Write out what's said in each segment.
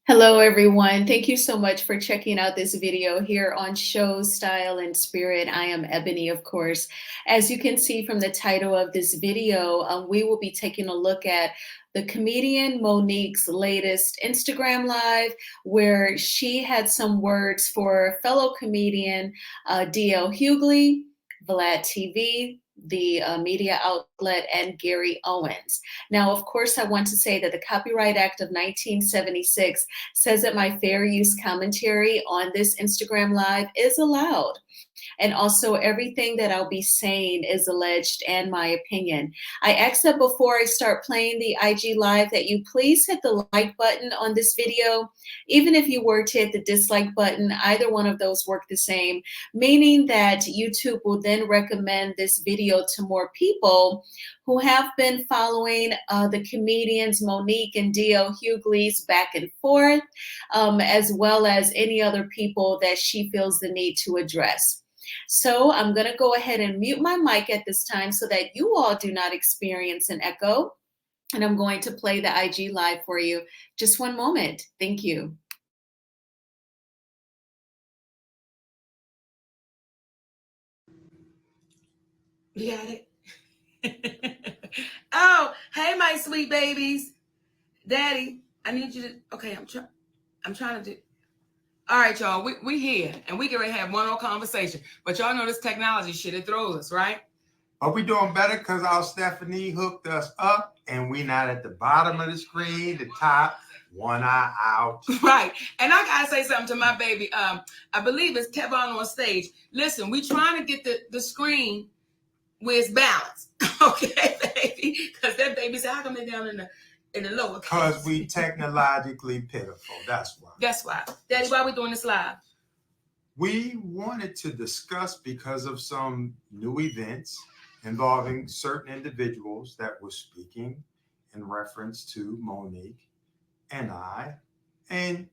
Hello, everyone. Thank you so much for checking out this video here on Show, Style, and Spirit. I am Ebony, of course. As you can see from the title of this video, we will be taking a look at the comedian Monique's latest Instagram Live, where she had some words for fellow comedian DL Hughley, Vlad TV, the media outlet, and Gary Owens. Now, of course, I want to say that the Copyright Act of 1976 says that my fair use commentary on this Instagram Live is allowed. And also, everything that I'll be saying is alleged and my opinion. I ask that before I start playing the IG Live that you please hit the like button on this video. Even if you were to hit the dislike button, either one of those work the same, meaning that YouTube will then recommend this video to more people who have been following the comedians Monique and DL Hughley's back and forth, as well as any other people that she feels the need to address. So I'm going to go ahead and mute my mic at this time so that you all do not experience an echo. And I'm going to play the IG Live for you. Just one moment. Thank you. You got it? Oh, hey, my sweet babies. Daddy, I need you to, okay, I'm trying to do, all right, y'all, we here, and we can have one more conversation. But y'all know this technology shit, it throws us, right? But we doing better because our Stephanie hooked us up, and we not at the bottom of the screen, the top, one eye out. Right. And I gotta say something to my baby. I believe it's Tevon on stage. Listen, we trying to get the screen where it's balanced. Okay, baby? Because that baby said, how come they down in the lower case? Because we technologically pitiful. That's why. That's why. Daddy, why we doing this live? We wanted to discuss because of some new events involving certain individuals that were speaking in reference to Monique and I, and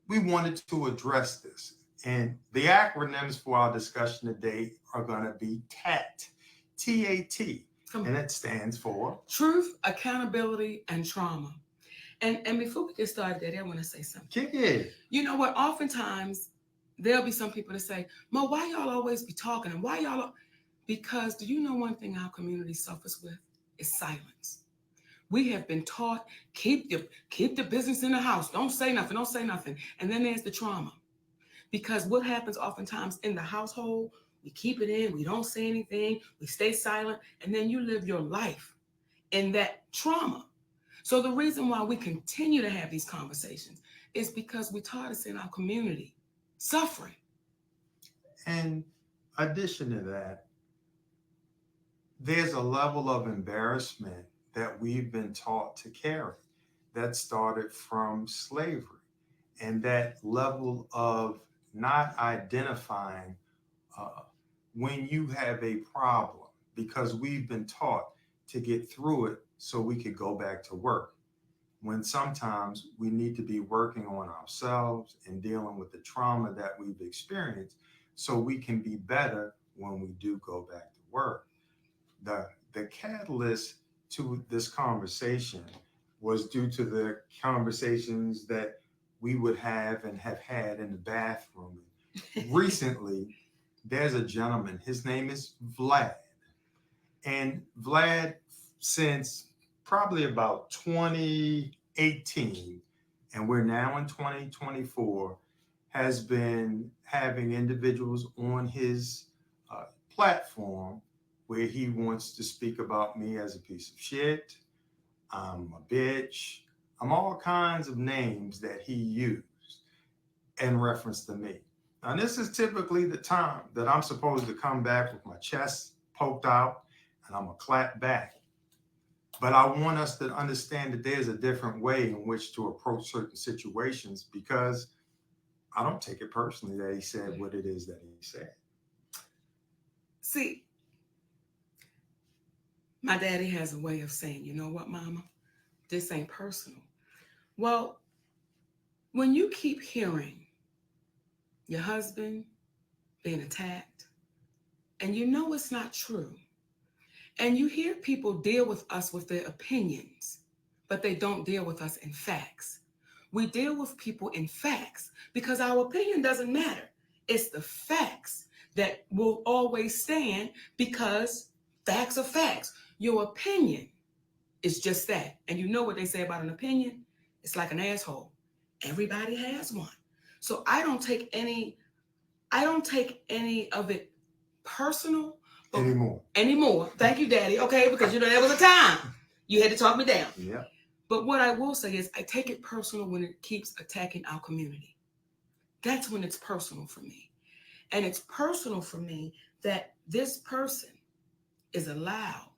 we wanted to address this. And the acronyms for our discussion today are going to be TAT, T-A-T, and it stands for Truth, Accountability, and Trauma. And before we get started, Daddy, I want to say something. Kick it. You know what? Oftentimes, there'll be some people that say, Mo, why y'all always be talking? And why y'all... Because do you know one thing our community suffers with? Is silence. We have been taught, keep the business in the house. Don't say nothing. Don't say nothing. And then there's the trauma. Because what happens oftentimes in the household, we keep it in, we don't say anything, we stay silent, and then you live your life in that trauma. So the reason why we continue to have these conversations is because we taught us in our community suffering. In addition to that, there's a level of embarrassment that we've been taught to carry that started from slavery, and that level of not identifying when you have a problem, because we've been taught to get through it so we could go back to work, when sometimes we need to be working on ourselves and dealing with the trauma that we've experienced so we can be better when we do go back to work. The catalyst to this conversation was due to the conversations that we would have and have had in the bathroom. Recently, there's a gentleman, his name is Vlad. And Vlad, since probably about 2018, and we're now in 2024, has been having individuals on his platform where he wants to speak about me as a piece of shit, I'm a bitch, I'm all kinds of names that he used in reference to me. Now, this is typically the time that I'm supposed to come back with my chest poked out and I'm going to clap back. But I want us to understand that there's a different way in which to approach certain situations, because I don't take it personally that he said what it is that he said. See, my daddy has a way of saying, you know what, mama, this ain't personal. Well, when you keep hearing your husband being attacked, and you know it's not true, and you hear people deal with us with their opinions, but they don't deal with us in facts. We deal with people in facts because our opinion doesn't matter. It's the facts that will always stand because facts are facts. Your opinion is just that. And you know what they say about an opinion? It's like an asshole. Everybody has one. So I don't take any of it personal anymore. Thank you, Daddy. Okay, because there was a time you had to talk me down. Yeah. But what I will say is I take it personal when it keeps attacking our community. That's when it's personal for me. And it's personal for me that this person is allowed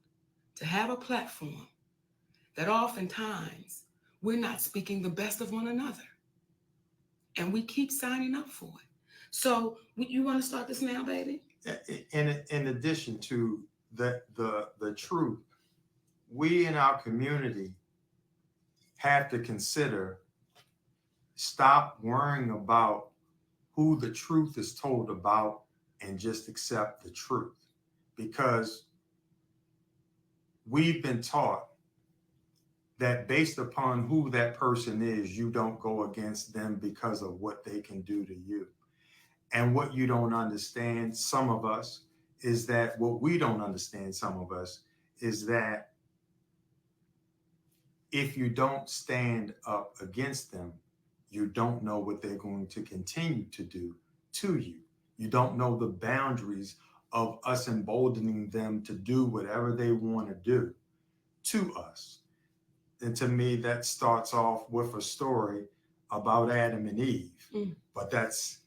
to have a platform that oftentimes we're not speaking the best of one another. And we keep signing up for it. So you want to start this now, baby? In addition to the truth, we in our community have to consider, stop worrying about who the truth is told about and just accept the truth. Because we've been taught that based upon who that person is, you don't go against them because of what they can do to you. And what you don't understand, some of us, is that what we don't understand, some of us, is that if you don't stand up against them, you don't know what they're going to continue to do to you. You don't know the boundaries of us emboldening them to do whatever they want to do to us. And to me, that starts off with a story about Adam and Eve, but that's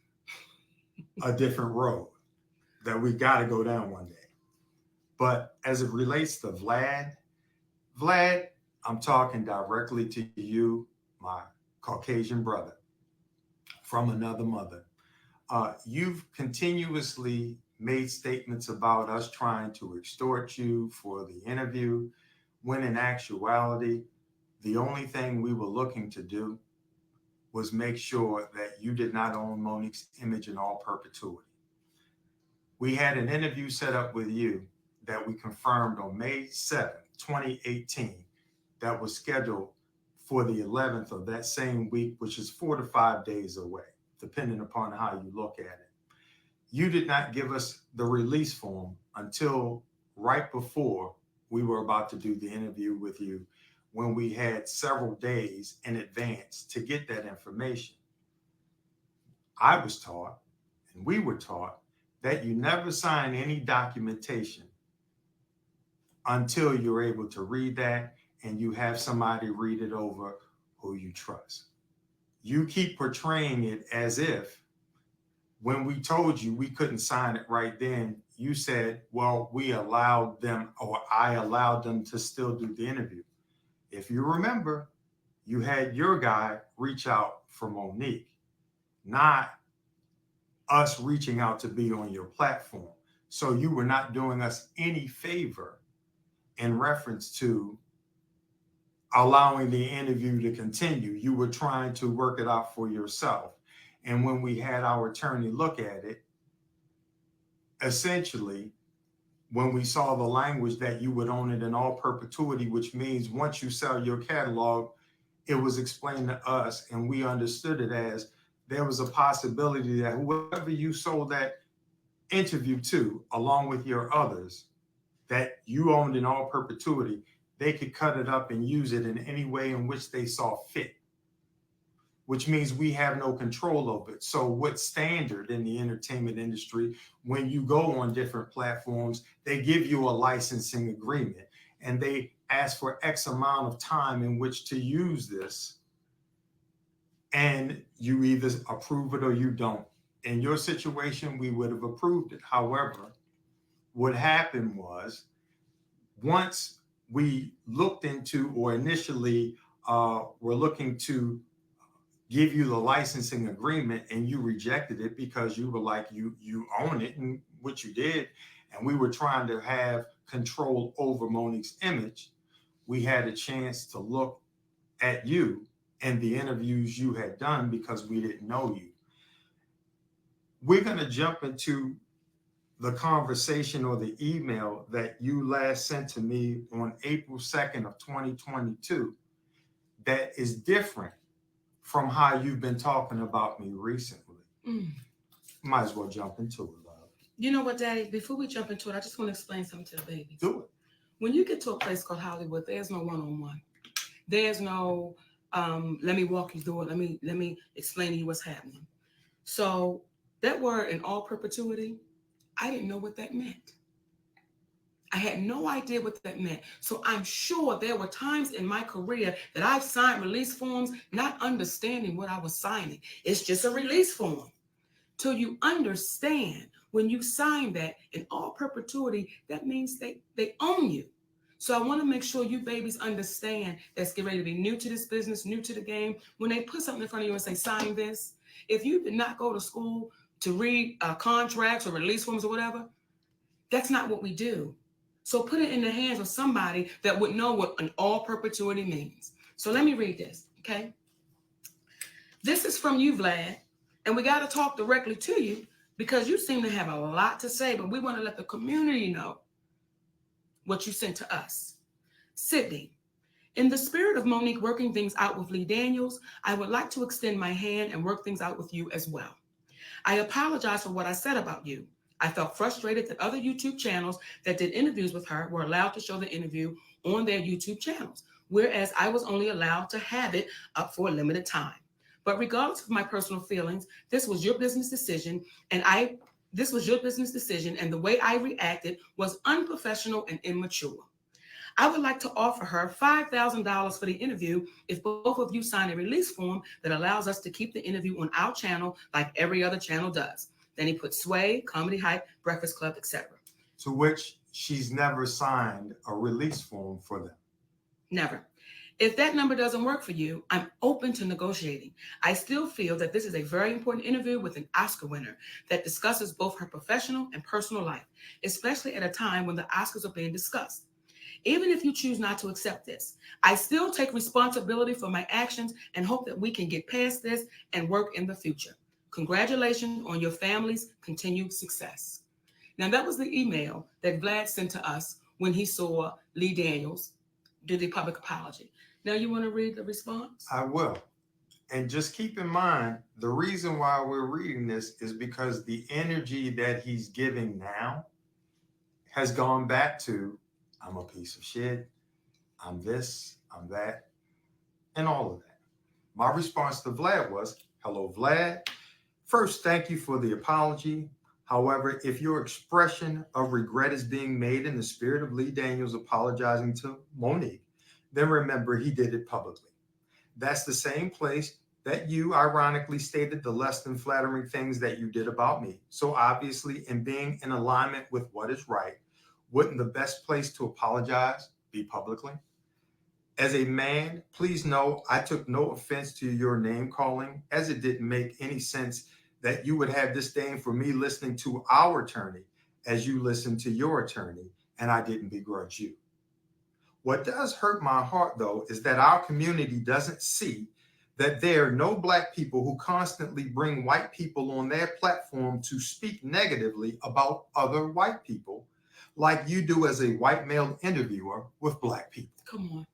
a different road that we got to go down one day. But as it relates to Vlad, I'm talking directly to you, my Caucasian brother from another mother. You've continuously made statements about us trying to extort you for the interview, when in actuality, the only thing we were looking to do was make sure that you did not own Monique's image in all perpetuity. We had an interview set up with you that we confirmed on May 7th, 2018, that was scheduled for the 11th of that same week, which is 4 to 5 days away, depending upon how you look at it. You did not give us the release form until right before we were about to do the interview with you, when we had several days in advance to get that information. I was taught, and we were taught, that you never sign any documentation until you're able to read that and you have somebody read it over who you trust. You keep portraying it as if when we told you we couldn't sign it right then, you said, well, we allowed them, or I allowed them to still do the interview. If you remember, you had your guy reach out for Monique, not us reaching out to be on your platform. So you were not doing us any favor in reference to allowing the interview to continue. You were trying to work it out for yourself. And when we had our attorney look at it, essentially, when we saw the language that you would own it in all perpetuity, which means once you sell your catalog, it was explained to us and we understood it as there was a possibility that whoever you sold that interview to, along with your others, that you owned in all perpetuity, they could cut it up and use it in any way in which they saw fit, which means we have no control over it. So what's standard in the entertainment industry, when you go on different platforms, they give you a licensing agreement and they ask for X amount of time in which to use this. And you either approve it or you don't. In your situation, we would have approved it. However, what happened was, once we looked into, or initially were looking to give you the licensing agreement, and you rejected it because you were like, you own it, and what you did, and we were trying to have control over Monique's image, we had a chance to look at you and the interviews you had done because we didn't know you. We're going to jump into the conversation or the email that you last sent to me on April 2nd of 2022 that is different from how you've been talking about me recently. Mm. Might as well jump into it, love. You know what, Daddy? Before we jump into it, I just want to explain something to the babies. Do it. When you get to a place called Hollywood, there's no one-on-one. There's no let me walk you through it. Let me explain to you what's happening. So that word in all perpetuity, I didn't know what that meant. I had no idea what that meant. So I'm sure there were times in my career that I've signed release forms not understanding what I was signing. It's just a release form. Till you understand when you sign that in all perpetuity, that means they own you. So I want to make sure you babies understand that's getting ready to be new to this business, new to the game. When they put something in front of you and say, sign this, if you did not go to school to read contracts or release forms or whatever, that's not what we do. So put it in the hands of somebody that would know what an all perpetuity means. So let me read this, okay? This is from you, Vlad, and we got to talk directly to you because you seem to have a lot to say, but we want to let the community know what you sent to us. Sydney, in the spirit of Monique working things out with Lee Daniels, I would like to extend my hand and work things out with you as well. I apologize for what I said about you. I felt frustrated that other YouTube channels that did interviews with her were allowed to show the interview on their YouTube channels, whereas I was only allowed to have it up for a limited time. But regardless of my personal feelings, this was your business decision, and the way I reacted was unprofessional and immature. I would like to offer her $5,000 for the interview if both of you sign a release form that allows us to keep the interview on our channel like every other channel does. Then he put Sway, Comedy Hype, Breakfast Club, etc. To which she's never signed a release form for them. Never. If that number doesn't work for you, I'm open to negotiating. I still feel that this is a very important interview with an Oscar winner that discusses both her professional and personal life, especially at a time when the Oscars are being discussed. Even if you choose not to accept this, I still take responsibility for my actions and hope that we can get past this and work in the future. Congratulations on your family's continued success. Now, that was the email that Vlad sent to us when he saw Lee Daniels do the public apology. Now, you want to read the response? I will. And just keep in mind, the reason why we're reading this is because the energy that he's giving now has gone back to, I'm a piece of shit, I'm this, I'm that, and all of that. My response to Vlad was, hello, Vlad. First, thank you for the apology. However, if your expression of regret is being made in the spirit of Lee Daniels apologizing to Monique, then remember he did it publicly. That's the same place that you ironically stated the less than flattering things that you did about me. So obviously, in being in alignment with what is right, wouldn't the best place to apologize be publicly? As a man, please know I took no offense to your name calling, as it didn't make any sense that you would have disdain for me listening to our attorney as you listened to your attorney, and I didn't begrudge you. What does hurt my heart, though, is that our community doesn't see that there are no Black people who constantly bring white people on their platform to speak negatively about other white people, like you do as a white male interviewer with Black people. Come on.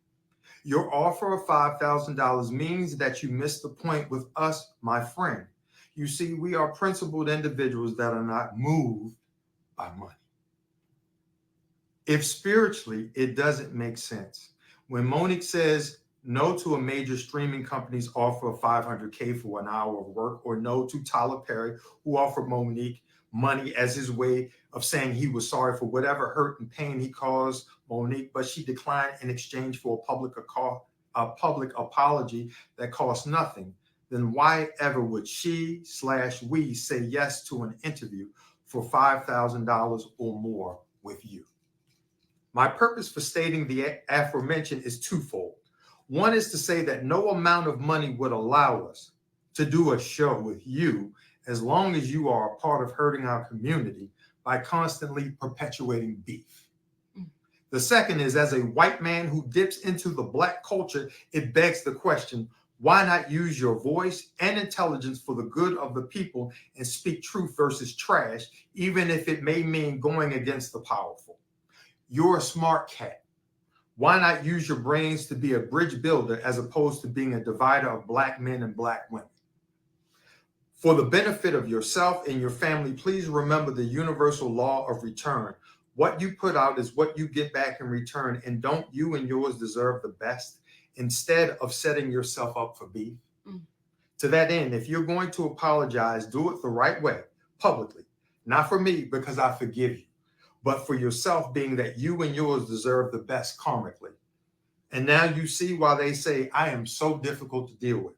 Your offer of $5,000 means that you missed the point with us, my friend. You see, we are principled individuals that are not moved by money. If spiritually, it doesn't make sense. When Monique says no to a major streaming company's offer of $500K for an hour of work, or no to Tyler Perry, who offered Monique money as his way of saying he was sorry for whatever hurt and pain he caused Monique, but she declined in exchange for a public apology that cost nothing, then why ever would she/we say yes to an interview for $5,000 or more with you? My purpose for stating the aforementioned is twofold. One is to say that no amount of money would allow us to do a show with you as long as you are a part of hurting our community by constantly perpetuating beef. The second is, as a white man who dips into the Black culture, it begs the question, why not use your voice and intelligence for the good of the people and speak truth versus trash, even if it may mean going against the powerful? You're a smart cat. Why not use your brains to be a bridge builder as opposed to being a divider of black men and black women? For the benefit of yourself and your family, please remember the universal law of return. What you put out is what you get back in return. And don't you and yours deserve the best instead of setting yourself up for beef? To that end, if you're going to apologize, do it the right way, publicly. Not for me, because I forgive you, but for yourself, being that you and yours deserve the best karmically. And now you see why they say I am so difficult to deal with.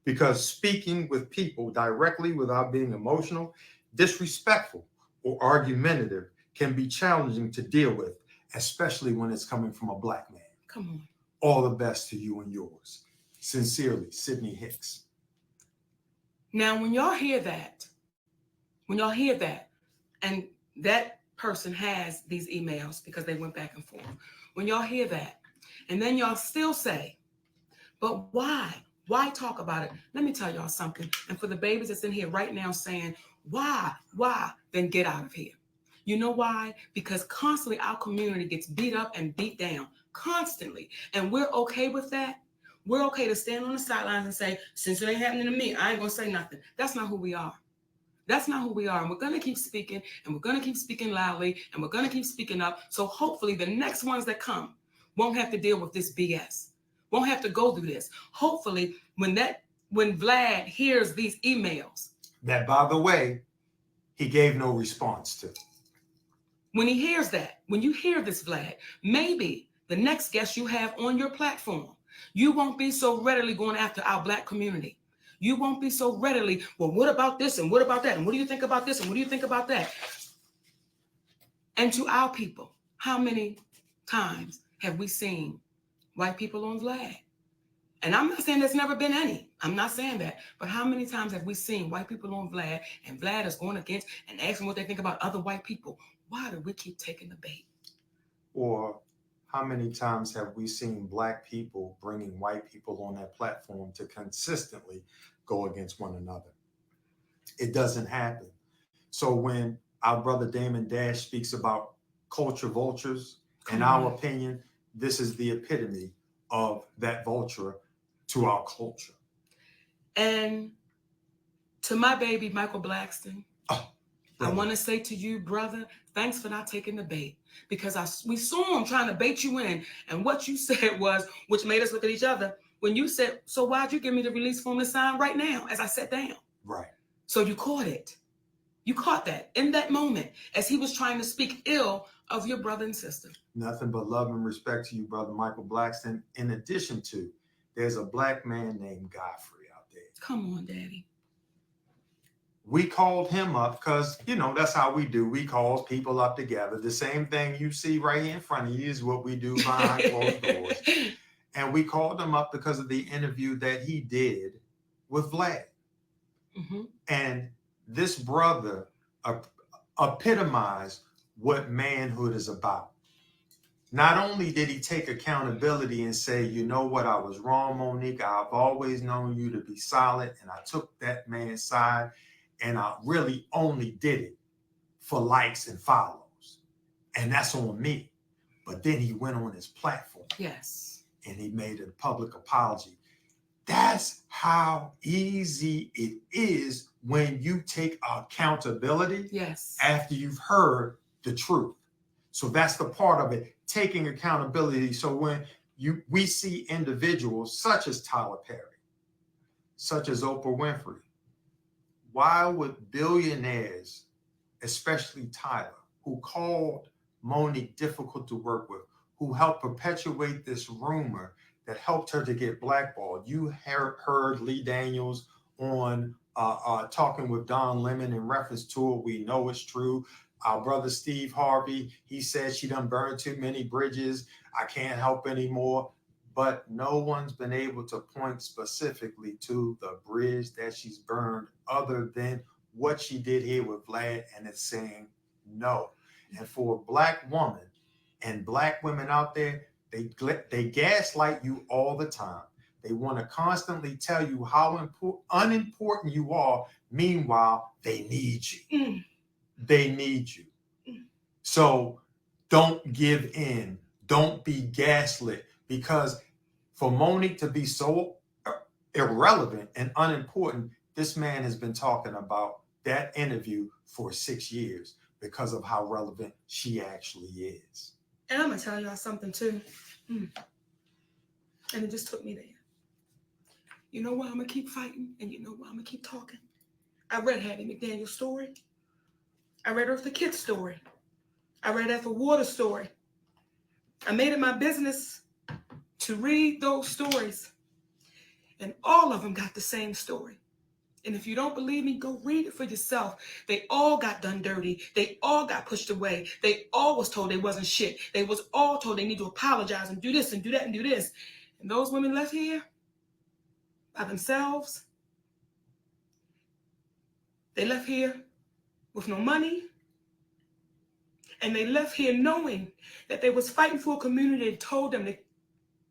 Because speaking with people directly without being emotional, disrespectful, or argumentative can be challenging to deal with, especially when it's coming from a black man. Come on. All the best to you and yours. Sincerely, Sydney Hicks. Now, when y'all hear that, and that person has these emails because they went back and forth. When y'all hear that, and then y'all still say, but why? Why talk about it? Let me tell y'all something. And for the babies that's in here right now saying, why? Then get out of here. You know why? Because constantly our community gets beat up and beat down constantly. And we're okay with that. We're okay to stand on the sidelines and say, since it ain't happening to me, I ain't going to say nothing. That's not who we are. That's not who we are. And we're going to keep speaking, and we're going to keep speaking loudly, and we're going to keep speaking up. So hopefully the next ones that come won't have to deal with this BS. Won't have to go through this. Hopefully, when Vlad hears these emails. That, by the way, he gave no response to. When he hears that, when you hear this, Vlad, maybe the next guest you have on your platform, you won't be so readily going after our black community. You won't be so readily, well, what about this and what about that? And what do you think about this? And what do you think about that? And to our people, how many times have we seen white people on Vlad? And I'm not saying there's never been any. I'm not saying that. But how many times have we seen white people on Vlad, and Vlad is going against and asking what they think about other white people? Why do we keep taking the bait? Or how many times have we seen black people bringing white people on that platform to consistently go against one another? It doesn't happen. So when our brother Damon Dash speaks about culture vultures, in our opinion, this is the epitome of that vulture to our culture. And to my baby, Michael Blackston, I want to say to you, brother, thanks for not taking the bait, because we saw him trying to bait you in. And what you said was, which made us look at each other, when you said, so why'd you give me the release form to sign right now as I sat down? Right. So you caught it. You caught that in that moment as he was trying to speak ill of your brother and sister. Nothing but love and respect to you, brother Michael Blackston. In addition to, there's a black man named Godfrey out there. Come on, Daddy. We called him up because, that's how we do. We call people up together. The same thing you see right here in front of you is what we do behind closed doors. And we called him up because of the interview that he did with Vlad. Mm-hmm. And this brother epitomized what manhood is about. Not only did he take accountability and say, you know what, I was wrong, Monique. I've always known you to be solid. And I took that man's side. And I really only did it for likes and follows. And that's on me. But then he went on his platform. Yes. And he made a public apology. That's how easy it is when you take accountability. Yes. After you've heard the truth. So that's the part of it, taking accountability. So when we see individuals such as Tyler Perry, such as Oprah Winfrey, why would billionaires, especially Tyler, who called Monique difficult to work with, who helped perpetuate this rumor that helped her to get blackballed? You heard Lee Daniels on talking with Don Lemon in reference to it. We know it's true. Our brother Steve Harvey, he said she done burned too many bridges. I can't help anymore. But no one's been able to point specifically to the bridge that she's burned other than what she did here with Vlad, and it's saying no. And for a black woman and black women out there, they gaslight you all the time. They want to constantly tell you how unimportant you are. Meanwhile, they need you. They need you. So don't give in Don't be gaslit, because for Monique to be so irrelevant and unimportant, this man has been talking about that interview for 6 years because of how relevant she actually is. And I'm going to tell y'all something too. And it just took me there. You know why I'm going to keep fighting? And you know why I'm going to keep talking? I read Hattie McDaniel's story. I read Eartha Kitt's story. I read Ethel Waters' story. I made it my business to read those stories. And all of them got the same story. And if you don't believe me, go read it for yourself. They all got done dirty. They all got pushed away. They all was told they wasn't shit. They was all told they need to apologize and do this and do that and do this. And those women left here by themselves. They left here with no money. And they left here knowing that they was fighting for a community that told them to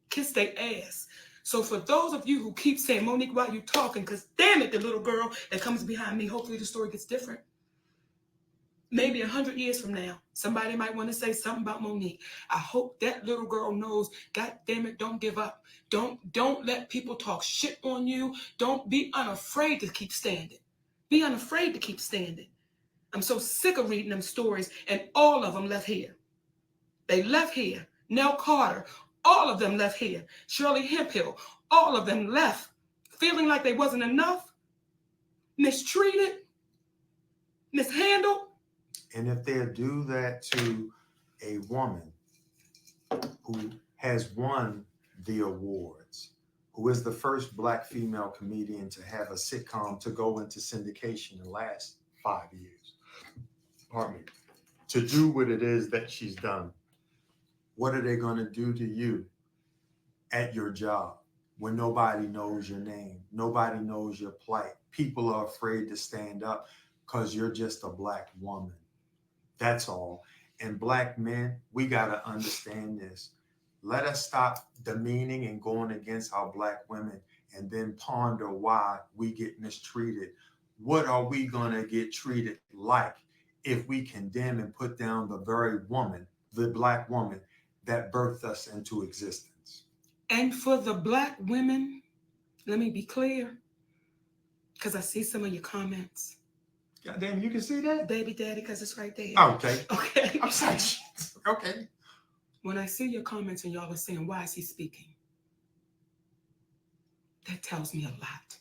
kiss their ass. So for those of you who keep saying, Monique, why you talking? Because damn it, the little girl that comes behind me, hopefully the story gets different. Maybe 100 years from now, somebody might want to say something about Monique. I hope that little girl knows, God damn it, don't give up. Don't let people talk shit on you. Don't be unafraid to keep standing. Be unafraid to keep standing. I'm so sick of reading them stories, and all of them left here. They left here. Nell Carter, all of them left here. Shirley Hemphill, all of them left, feeling like they wasn't enough, mistreated, mishandled. And if they do that to a woman who has won the awards, who is the first Black female comedian to have a sitcom to go into syndication in the last 5 years, pardon me, to do what it is that she's done, what are they going to do to you at your job when nobody knows your name, nobody knows your plight? People are afraid to stand up because you're just a Black woman. That's all. And Black men, we got to understand this. Let us stop demeaning and going against our Black women and then ponder why we get mistreated. What are we going to get treated like if we condemn and put down the very woman, the Black woman that birthed us into existence? And for the Black women, let me be clear, because I see some of your comments. God damn, you can see that? Baby daddy, because it's right there. Okay. Okay. I'm sorry. Okay. When I see your comments and y'all are saying, why is he speaking? That tells me a lot.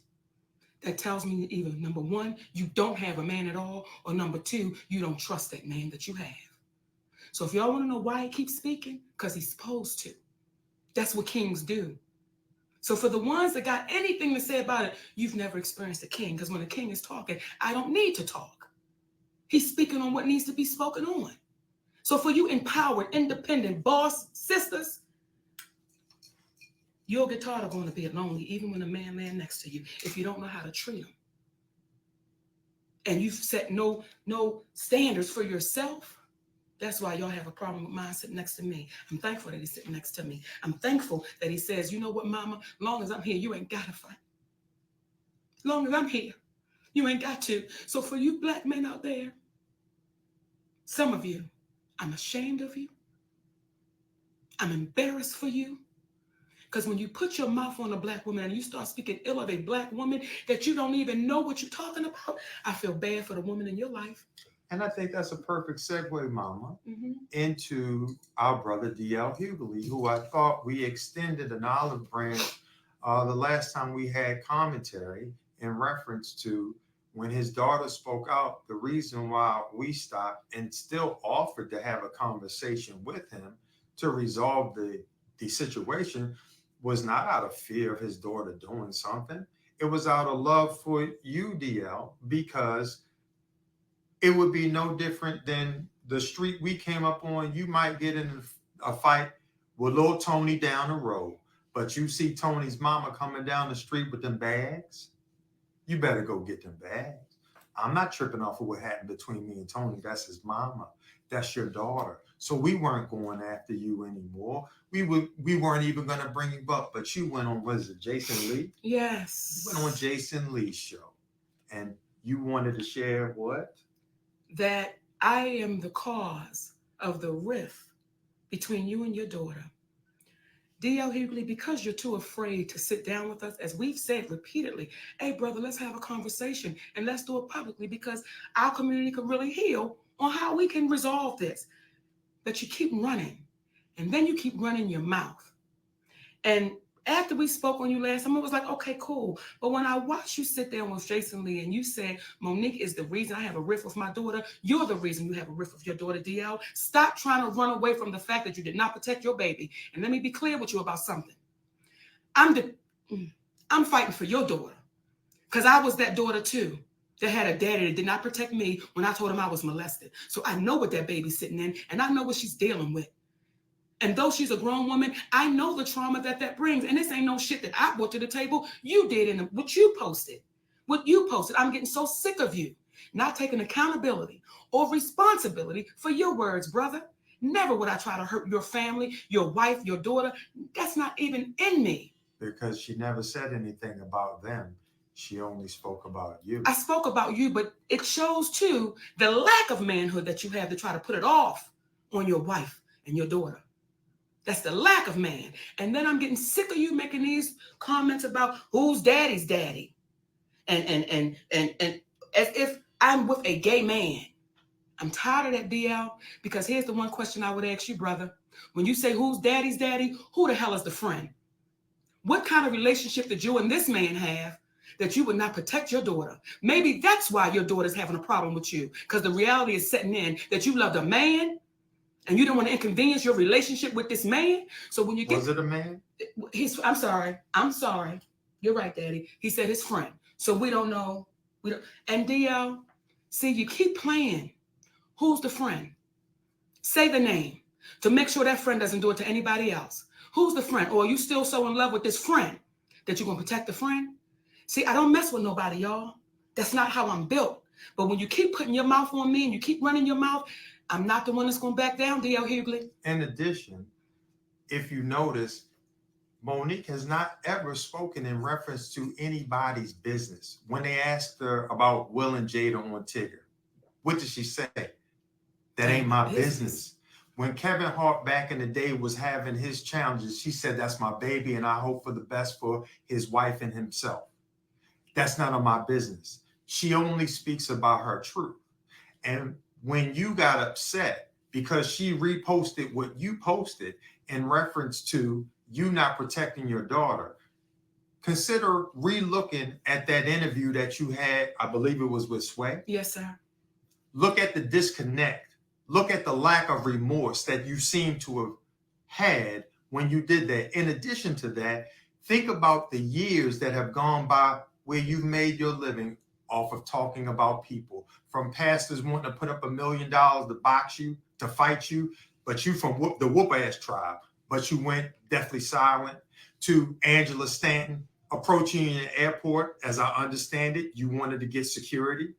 That tells me either, number one, you don't have a man at all, or number two, you don't trust that man that you have. So if y'all want to know why he keeps speaking, because he's supposed to. That's what kings do. So for the ones that got anything to say about it, you've never experienced a king, because when a king is talking, I don't need to talk. He's speaking on what needs to be spoken on. So for you empowered, independent boss sisters, you'll get tired of going to bed lonely, even when a man laying next to you, if you don't know how to treat him. And you've set no standards for yourself. That's why y'all have a problem with mine sitting next to me. I'm thankful that he's sitting next to me. I'm thankful that he says, you know what, mama, long as I'm here, you ain't got to fight. Long as I'm here, you ain't got to. So for you Black men out there, some of you, I'm ashamed of you. I'm embarrassed for you. Because when you put your mouth on a Black woman and you start speaking ill of a Black woman that you don't even know what you're talking about, I feel bad for the woman in your life. And I think that's a perfect segue, Mama, into our brother DL Hughley, who I thought we extended an olive branch the last time we had commentary in reference to when his daughter spoke out. The reason why we stopped and still offered to have a conversation with him to resolve the situation was not out of fear of his daughter doing something. It was out of love for you, DL, because it would be no different than the street we came up on. You might get in a fight with little Tony down the road, but you see Tony's mama coming down the street with them bags. You better go get them bags. I'm not tripping off of what happened between me and Tony. That's his mama. That's your daughter. So we weren't going after you anymore. We weren't even going to bring you up, but you went on, was it Jason Lee? Yes. You went on Jason Lee's show, and you wanted to share what? That I am the cause of the rift between you and your daughter. DL Hughley, because you're too afraid to sit down with us, as we've said repeatedly, hey, brother, let's have a conversation and let's do it publicly because our community can really heal on how we can resolve this. But you keep running, and then you keep running your mouth. And after we spoke on you last time, I was like, okay, cool. But when I watched you sit there with Jason Lee and you said, Monique is the reason I have a rift with my daughter, you're the reason you have a rift with your daughter, DL. Stop trying to run away from the fact that you did not protect your baby. And let me be clear with you about something. I'm fighting for your daughter because I was that daughter too that had a daddy that did not protect me when I told him I was molested. So I know what that baby's sitting in, and I know what she's dealing with. And though she's a grown woman, I know the trauma that brings. And this ain't no shit that I brought to the table. You did in what you posted. What you posted. I'm getting so sick of you not taking accountability or responsibility for your words, brother. Never would I try to hurt your family, your wife, your daughter. That's not even in me. Because she never said anything about them. She only spoke about you. I spoke about you, but it shows too the lack of manhood that you have to try to put it off on your wife and your daughter. That's the lack of man. And then I'm getting sick of you making these comments about who's daddy's daddy. And as if I'm with a gay man. I'm tired of that, DL, because here's the one question I would ask you, brother. When you say who's daddy's daddy, who the hell is the friend? What kind of relationship did you and this man have that you would not protect your daughter? Maybe that's why your daughter's having a problem with you, because the reality is setting in that you loved a man and you don't want to inconvenience your relationship with this man. So when you get... Was it a man? I'm sorry. You're right, Daddy. He said his friend. So we don't know. And DL, see, you keep playing. Who's the friend? Say the name to make sure that friend doesn't do it to anybody else. Who's the friend? Or are you still so in love with this friend that you're going to protect the friend? See, I don't mess with nobody, y'all. That's not how I'm built. But when you keep putting your mouth on me and you keep running your mouth, I'm not the one that's going to back down, DL Hughley. In addition, if you notice, Monique has not ever spoken in reference to anybody's business. When they asked her about Will and Jada on Tigger, what did she say? That ain't my business. When Kevin Hart back in the day was having his challenges, she said, that's my baby and I hope for the best for his wife and himself. That's none of my business. She only speaks about her truth. And when you got upset because she reposted what you posted in reference to you not protecting your daughter, consider re-looking at that interview that you had, I believe it was with Sway. Yes, sir. Look at the disconnect. Look at the lack of remorse that you seem to have had when you did that. In addition to that, think about the years that have gone by where you've made your living off of talking about people, from pastors wanting to put up $1 million to box you, to fight you, but you from the whoop-ass tribe, but you went deathly silent, to Angela Stanton approaching you in the airport, as I understand it, you wanted to get security,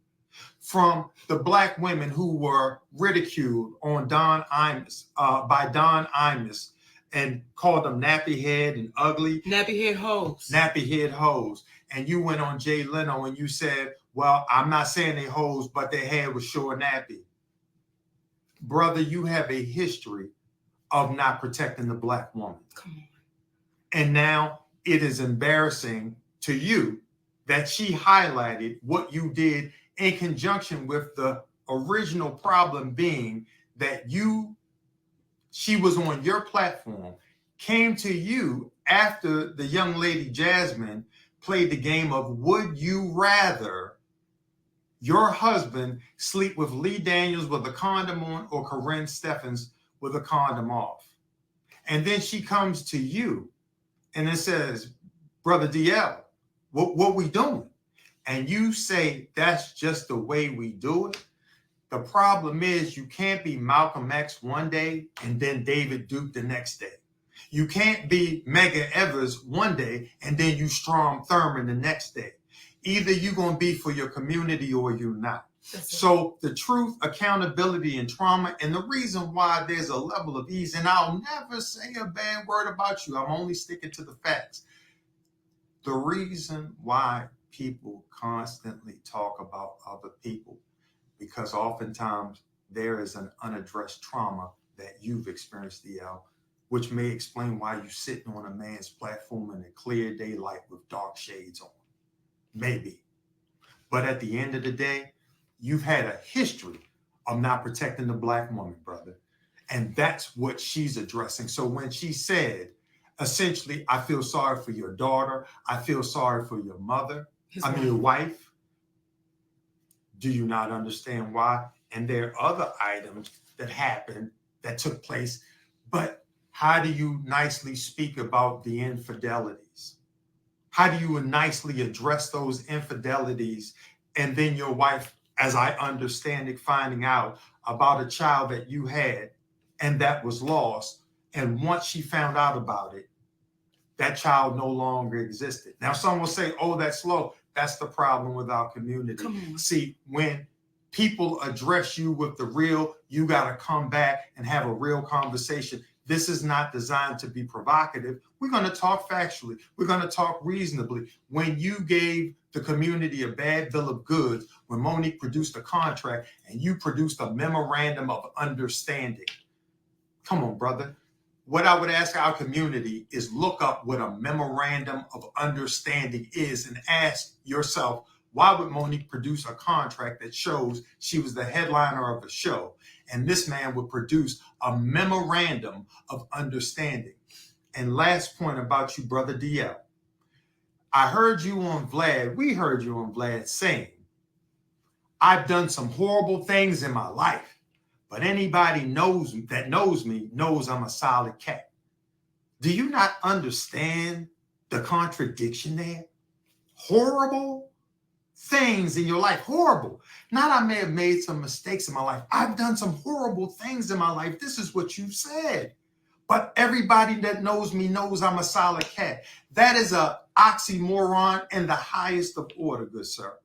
from the Black women who were ridiculed on by Don Imus and called them nappy head and ugly. Nappy head hoes. Nappy head hoes. And you went on Jay Leno and you said, well, I'm not saying they hoes, but their hair was sure nappy. Brother, you have a history of not protecting the Black woman. Come on. And now it is embarrassing to you that she highlighted what you did in conjunction with the original problem being that she was on your platform, came to you after the young lady Jasmine played the game of would you rather your husband sleep with Lee Daniels with a condom on or Corinne Steffens with a condom off? And then she comes to you and it says, Brother DL, what we doing? And you say, that's just the way we do it. The problem is you can't be Malcolm X one day and then David Duke the next day. You can't be Medgar Evers one day and then you Strom Thurmond the next day. Either you're going to be for your community or you're not. So the truth, accountability, and trauma, and the reason why there's a level of ease, and I'll never say a bad word about you. I'm only sticking to the facts. The reason why people constantly talk about other people, because oftentimes there is an unaddressed trauma that you've experienced, DL, which may explain why you're sitting on a man's platform in a clear daylight with dark shades on. Maybe. But at the end of the day, you've had a history of not protecting the Black woman, brother. And that's what she's addressing. So when she said, essentially, I feel sorry for your daughter, I feel sorry for your mother, your wife, do you not understand why? And there are other items that happened, that took place. But how do you nicely speak about the infidelities? How do you nicely address those infidelities? And then your wife, as I understand it, finding out about a child that you had and that was lost. And once she found out about it, that child no longer existed. Now, some will say, oh, that's low. That's the problem with our community. See, when people address you with the real, you got to come back and have a real conversation. This is not designed to be provocative. We're going to talk factually. We're going to talk reasonably. When you gave the community a bad bill of goods, when Monique produced a contract and you produced a memorandum of understanding, come on, brother. What I would ask our community is look up what a memorandum of understanding is and ask yourself, why would Monique produce a contract that shows she was the headliner of a show? And this man would produce a memorandum of understanding. And last point about you, brother DL. I heard you on Vlad, we heard you on Vlad saying, I've done some horrible things in my life. But anybody that knows me knows I'm a solid cat. Do you not understand the contradiction there? Horrible things in your life, horrible. Not I may have made some mistakes in my life. I've done some horrible things in my life. This is what you said. But everybody that knows me knows I'm a solid cat. That is a oxymoron in the highest of order, good sir.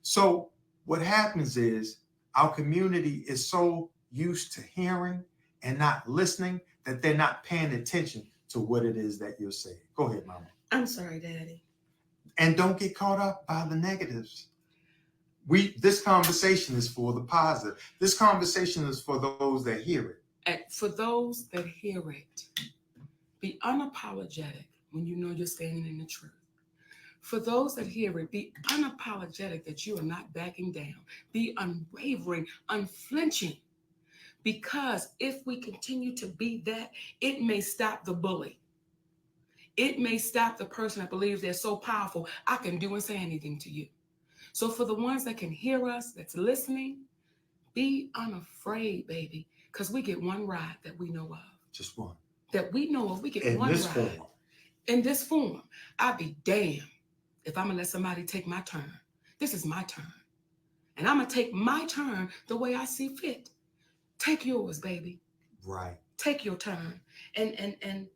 So what happens is our community is so used to hearing and not listening that they're not paying attention to what it is that you're saying. Go ahead, mama. I'm sorry, Daddy. And don't get caught up by the negatives. This conversation is for the positive. This conversation is for those that hear it. And for those that hear it, be unapologetic when you know you're standing in the truth. For those that hear it, be unapologetic that you are not backing down. Be unwavering, unflinching. Because if we continue to be that, it may stop the bully. It may stop the person that believes they're so powerful, I can do and say anything to you. So for the ones that can hear us, that's listening, be unafraid, baby, because we get one ride that we know of. Just one. That we know of. We get in one this ride. Form. In this form. I'd be damned if I'm going to let somebody take my turn. This is my turn. And I'm going to take my turn the way I see fit. Take yours, baby. Right. Take your turn. And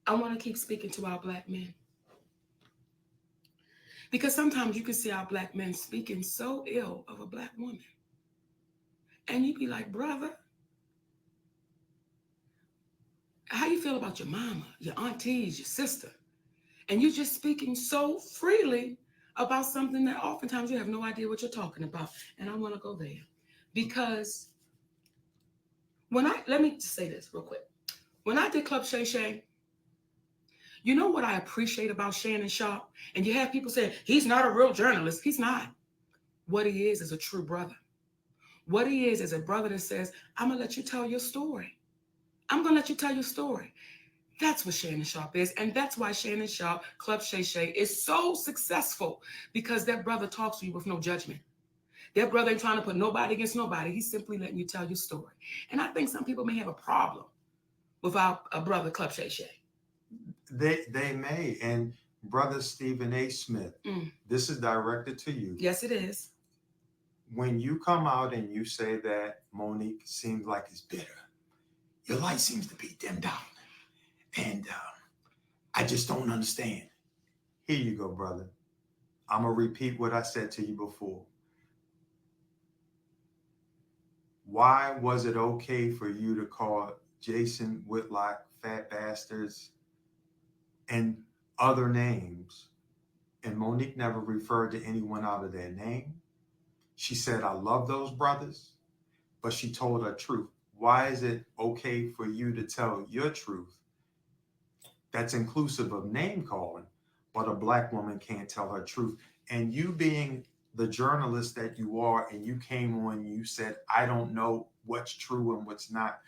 I want to keep speaking to our Black men. Because sometimes you can see our Black men speaking so ill of a Black woman. And you be like, brother, how you feel about your mama, your aunties, your sister? And you're just speaking so freely about something that oftentimes you have no idea what you're talking about. And I want to go there. Because let me just say this real quick. When I did Club Shay Shay, you know what I appreciate about Shannon Sharp? And you have people saying, he's not a real journalist. He's not. What he is a true brother. What he is a brother that says, I'm going to let you tell your story. I'm going to let you tell your story. That's what Shannon Sharp is. And that's why Shannon Sharp, Club Shay Shay, is so successful, because that brother talks to you with no judgment. That brother ain't trying to put nobody against nobody. He's simply letting you tell your story. And I think some people may have a problem with our brother, Club Shay Shay. They may. And brother Stephen A. Smith, this is directed to you. Yes, it is. When you come out and you say that Monique seems like it's bitter, your light seems to be dimmed down. And I just don't understand. Here you go, brother. I'm going to repeat what I said to you before. Why was it okay for you to call Jason Whitlock fat bastards and other names, and Monique never referred to anyone out of their name? She said, I love those brothers, but she told her truth. why is it okay for you to tell your truth that's inclusive of name calling, but a Black woman can't tell her truth? And you being the journalist that you are, and you came on, you said, I don't know what's true and what's not.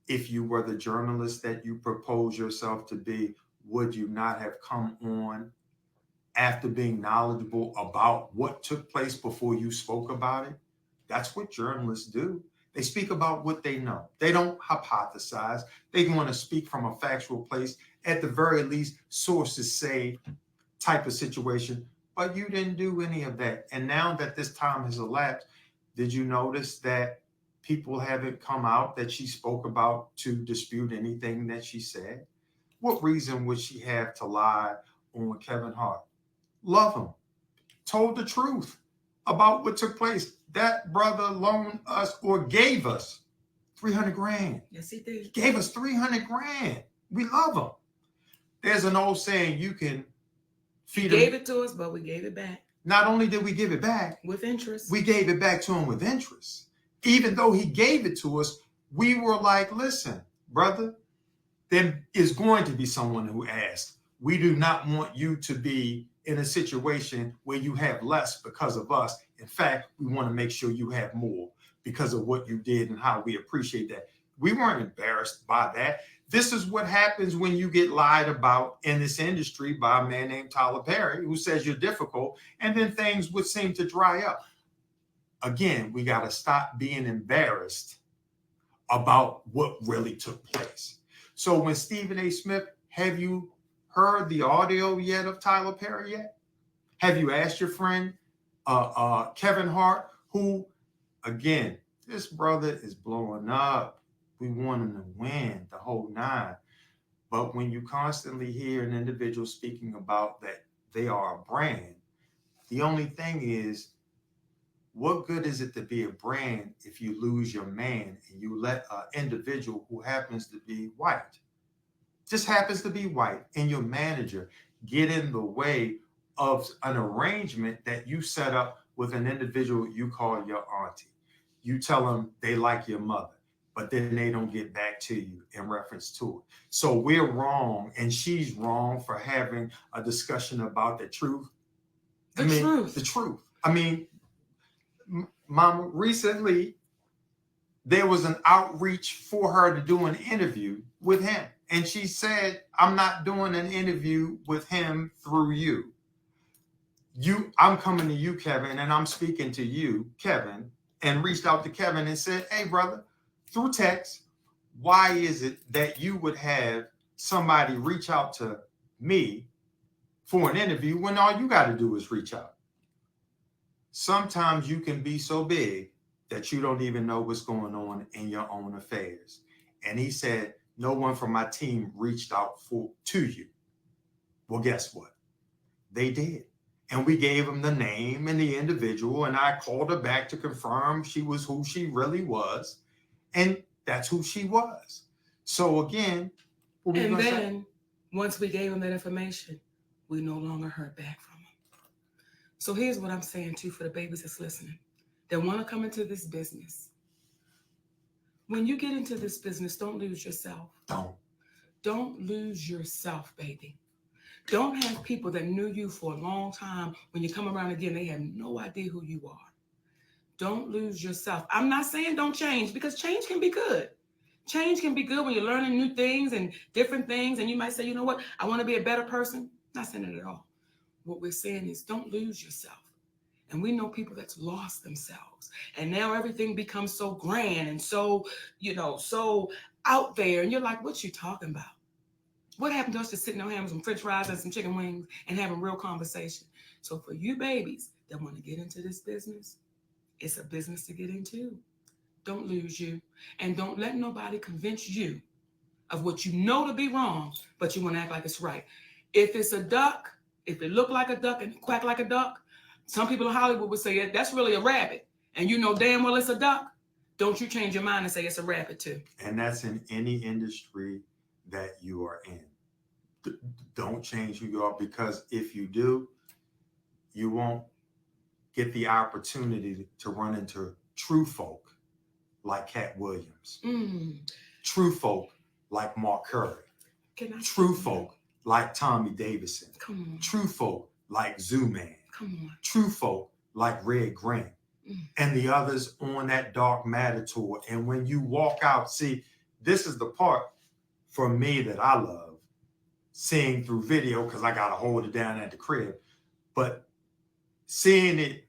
If you were the journalist that you propose yourself to be, would you not have come on after being knowledgeable about what took place before you spoke about it? That's what journalists do. They speak about what they know. They don't hypothesize. They want to speak from a factual place. At the very least, sources say type of situation. But you didn't do any of that. And now that this time has elapsed, did you notice that people haven't come out that she spoke about to dispute anything that she said? What reason would she have to lie on Kevin Hart? Love him. Told the truth about what took place. That brother loaned us or gave us 300 grand. Yes, he did. He gave us 300 grand. We love him. There's an old saying, you can He feed gave him. it to us, but we gave it back Not only did we give it back, with interest. we gave it back to him with interest. Even though he gave it to us, we were like, listen, brother, there is going to be someone who asks. We do not want you to be in a situation where you have less because of us. In fact, we want to make sure you have more because of what you did and how we appreciate that. We weren't embarrassed by that. This is what happens when you get lied about in this industry by a man named Tyler Perry, who says you're difficult, and then things would seem to dry up. Again, we got to stop being embarrassed about what really took place. So when Stephen A. Smith, have you heard the audio yet of Tyler Perry yet? Have you asked your friend Kevin Hart, who, again, this brother is blowing up. We want him to win the whole nine. But when you constantly hear an individual speaking about that they are a brand, the only thing is, what good is it to be a brand if you lose your man and you let an individual who happens to be white, just happens to be white, and your manager get in the way of an arrangement that you set up with an individual you call your auntie? You tell them they like your mother, but then they don't get back to you in reference to it. So we're wrong, and she's wrong for having a discussion about the truth. The truth. The truth. I mean, Mama, recently there was an outreach for her to do an interview with him. And she said, I'm not doing an interview with him through you. I'm coming to you, Kevin, and I'm speaking to you, Kevin, and reached out to Kevin and said, hey, brother, through text, why is it that you would have somebody reach out to me for an interview when all you got to do is reach out? Sometimes you can be so big that you don't even know what's going on in your own affairs. And he said, no one from my team reached out to you. Well, guess what? They did. And we gave him the name and the individual, and I called her back to confirm she was who she really was. And that's who she was. So again, and then once we gave him that information, we no longer heard back from him. So here's what I'm saying too for the babies that's listening that want to come into this business. When you get into this business, don't lose yourself. Don't lose yourself, baby. Don't have people that knew you for a long time. When you come around again, they have no idea who you are. Don't lose yourself. I'm not saying don't change, because change can be good. Change can be good when you're learning new things and different things. And you might say, you know what? I want to be a better person. Not saying it at all. What we're saying is don't lose yourself. And we know people that's lost themselves. And now everything becomes so grand and so, so out there. And you're like, what you talking about? What happened to us just sitting on having some french fries and some chicken wings and having real conversation? So for you babies that want to get into this business, it's a business to get into. Don't lose you. And don't let nobody convince you of what you know to be wrong, but you want to act like it's right. If it's a duck, if it look like a duck and quack like a duck, some people in Hollywood would say that's really a rabbit. And you know damn well it's a duck. Don't you change your mind and say it's a rabbit too. And that's in any industry that you are in. Don't change who you are, because if you do, you won't get the opportunity to run into true folk like Cat Williams. Mm. True folk like Mark Curry. Can I True say folk like Tommy Davidson. Come on. True folk like Zoo Man. Come on. True folk like Red Grant. Mm. And the others on that Dark Matter tour. And when you walk out, see, this is the part for me that I love seeing through video, because I got to hold it down at the crib. But seeing it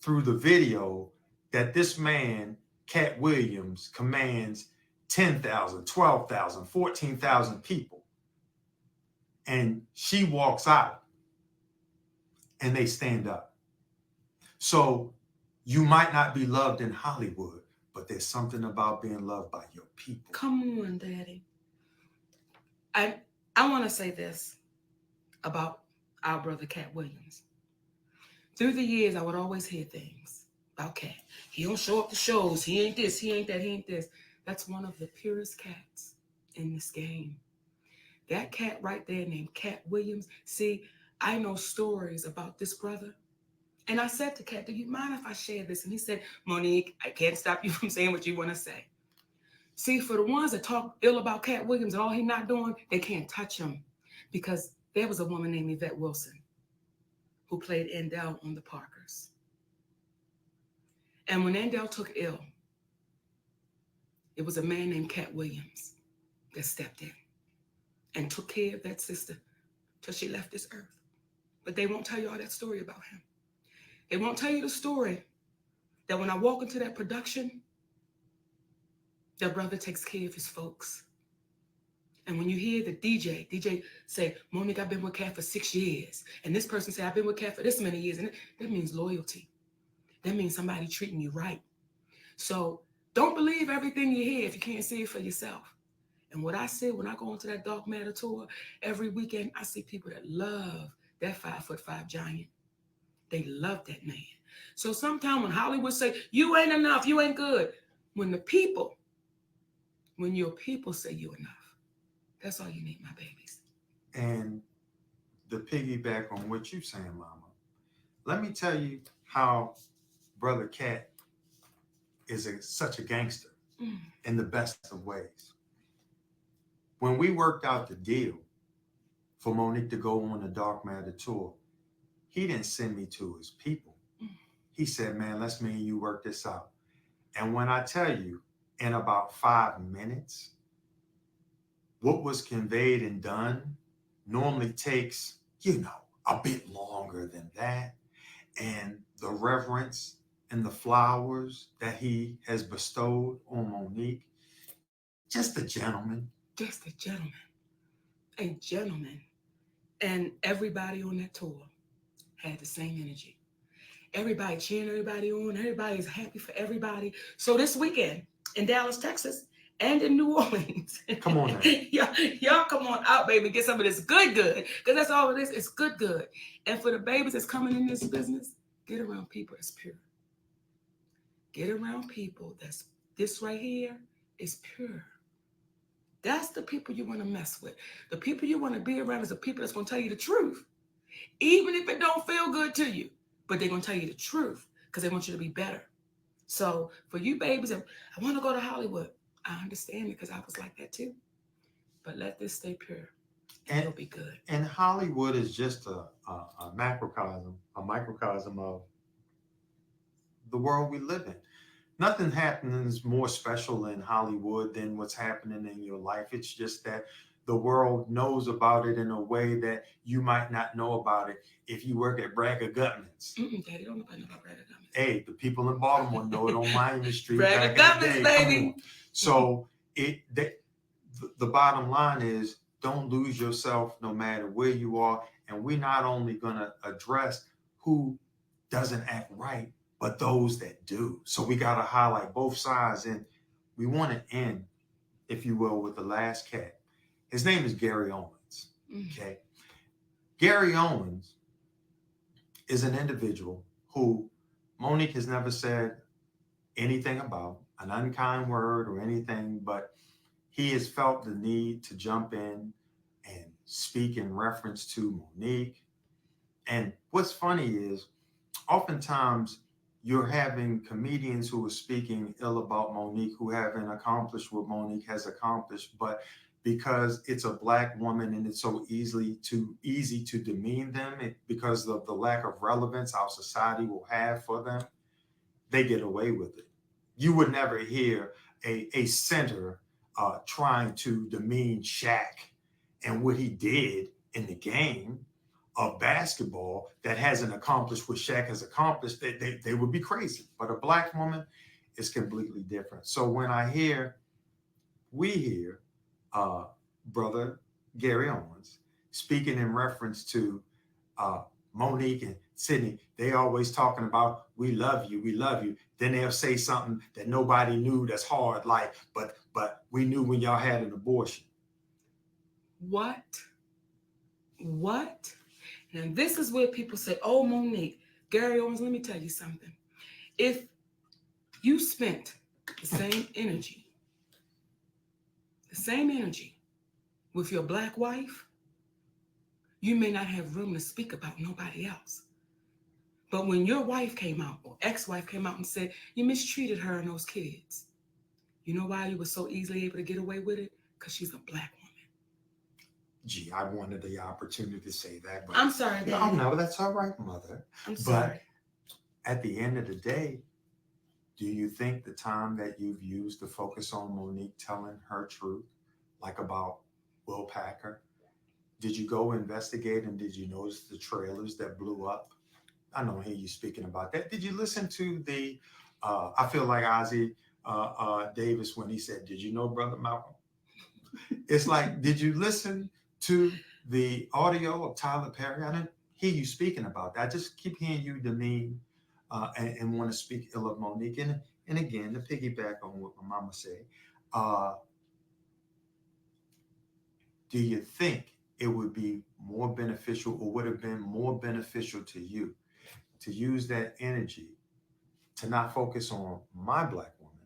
through the video that this man, Cat Williams, commands 10,000, 12,000, 14,000 people. And she walks out and they stand up. So you might not be loved in Hollywood, but there's something about being loved by your people. Come on, Daddy. I want to say this about our brother Cat Williams. Through the years, I would always hear things about Cat. He don't show up to shows. He ain't this. He ain't that. He ain't this. That's one of the purest cats in this game. That cat right there named Cat Williams. See, I know stories about this brother. And I said to Cat, do you mind if I share this? And he said, Monique, I can't stop you from saying what you want to say. See, for the ones that talk ill about Cat Williams and all he's not doing, they can't touch him. Because there was a woman named Yvette Wilson who played Endell on the Parkers. And when Endell took ill, it was a man named Cat Williams that stepped in and took care of that sister till she left this earth. But they won't tell you all that story about him. They won't tell you the story that when I walk into that production, their brother takes care of his folks. And when you hear the DJ say, Monique, I've been with Cat for 6 years. And this person say, I've been with Cat for this many years. And that means loyalty. That means somebody treating you right. So don't believe everything you hear if you can't see it for yourself. And what I said when I go into that Dark Matter tour every weekend, I see people that love that 5'5" giant. They love that man. So sometimes when Hollywood say, you ain't enough, you ain't good. When your people say you're enough, that's all you need, my babies. And the piggyback on what you're saying, Mama, let me tell you how Brother Cat is such a gangster in the best of ways. When we worked out the deal for Monique to go on the Dark Matter tour, he didn't send me to his people. He said, man, let's me and you work this out. And when I tell you, in about 5 minutes, what was conveyed and done normally takes, a bit longer than that. And the reverence and the flowers that he has bestowed on Monique, just a gentleman. Just a gentleman. A gentleman. And everybody on that tour had the same energy. Everybody cheering everybody on. Everybody is happy for everybody. So this weekend in Dallas, Texas, and in New Orleans. Come on now. y'all come on out, baby. Get some of this good. Because that's all it is. It's good. And for the babies that's coming in this business, get around people that's pure. Get around people that's, this right here is pure. That's the people you want to mess with. The people you want to be around is the people that's going to tell you the truth. Even if it don't feel good to you. But they're going to tell you the truth because they want you to be better. So for you babies, I want to go to Hollywood. I understand it because I was like that too. But let this stay pure and it'll be good. And Hollywood is just a macrocosm, a microcosm of the world we live in. Nothing happens more special in Hollywood than what's happening in your life. It's just that the world knows about it in a way that you might not know about it if you work at Bragger Gutman's. Daddy, don't nobody know about Bragger Gutman's. Hey, the people in Baltimore know it on Miami Street. Bragger Gutman's, baby. So the bottom line is don't lose yourself no matter where you are. And we're not only going to address who doesn't act right, but those that do. So we got to highlight both sides. And we want to end, if you will, with the last cat. His name is Gary Owens. Okay. Gary Owens is an individual who Monique has never said anything about, an unkind word or anything, but he has felt the need to jump in and speak in reference to Monique. And what's funny is oftentimes you're having comedians who are speaking ill about Monique, who haven't accomplished what Monique has accomplished, but because it's a black woman and it's so easy to demean them, because of the lack of relevance our society will have for them, they get away with it. You would never hear a center trying to demean Shaq and what he did in the game of basketball that hasn't accomplished what Shaq has accomplished. They would be crazy. But a black woman is completely different. So when we hear Brother Gary Owens speaking in reference to uh, Monique and Sydney, they always talking about we love you, we love you. Then they'll say something that nobody knew that's hard, like, but we knew when y'all had an abortion. What? And this is where people say, oh, Monique, Gary Owens, let me tell you something. If you spent the same energy with your black wife, you may not have room to speak about nobody else. But when your wife came out, or ex-wife came out and said, you mistreated her and those kids, you know why you were so easily able to get away with it? Because she's a black woman. Gee, I wanted the opportunity to say that. But I'm sorry, Dad. no, that's all right, Mother. I'm sorry. But at the end of the day, do you think the time that you've used to focus on Monique telling her truth, like about Will Packer, did you go investigate and did you notice the trailers that blew up? I don't hear you speaking about that. Did you listen to the, I feel like Ozzie Davis when he said, did you know Brother Malcolm? It's like, did you listen to the audio of Tyler Perry? I didn't hear you speaking about that. I just keep hearing you demean and want to speak ill of Monique. And again, to piggyback on what my mama said, do you think it would be more beneficial or would have been more beneficial to you to use that energy to not focus on my black woman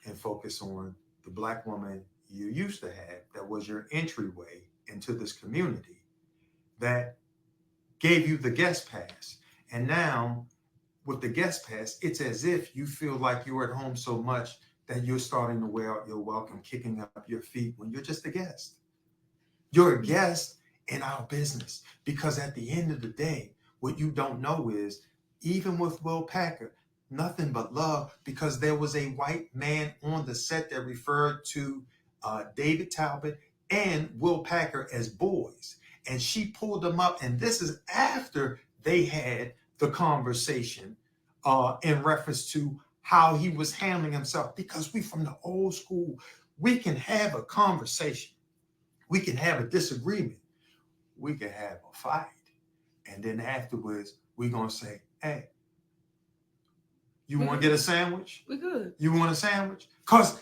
and focus on the black woman you used to have that was your entryway into this community that gave you the guest pass? And now with the guest pass, it's as if you feel like you're at home so much that you're starting to wear out your welcome, kicking up your feet when you're just a guest. You're a guest in our business, because at the end of the day, what you don't know is, even with Will Packer, nothing but love, because there was a white man on the set that referred to David Talbot and Will Packer as boys. And she pulled them up. And this is after they had the conversation in reference to how he was handling himself. Because we from the old school, we can have a conversation. We can have a disagreement. We can have a fight. And then afterwards, we're going to say, hey, you want to get a sandwich? We good. You want a sandwich? Because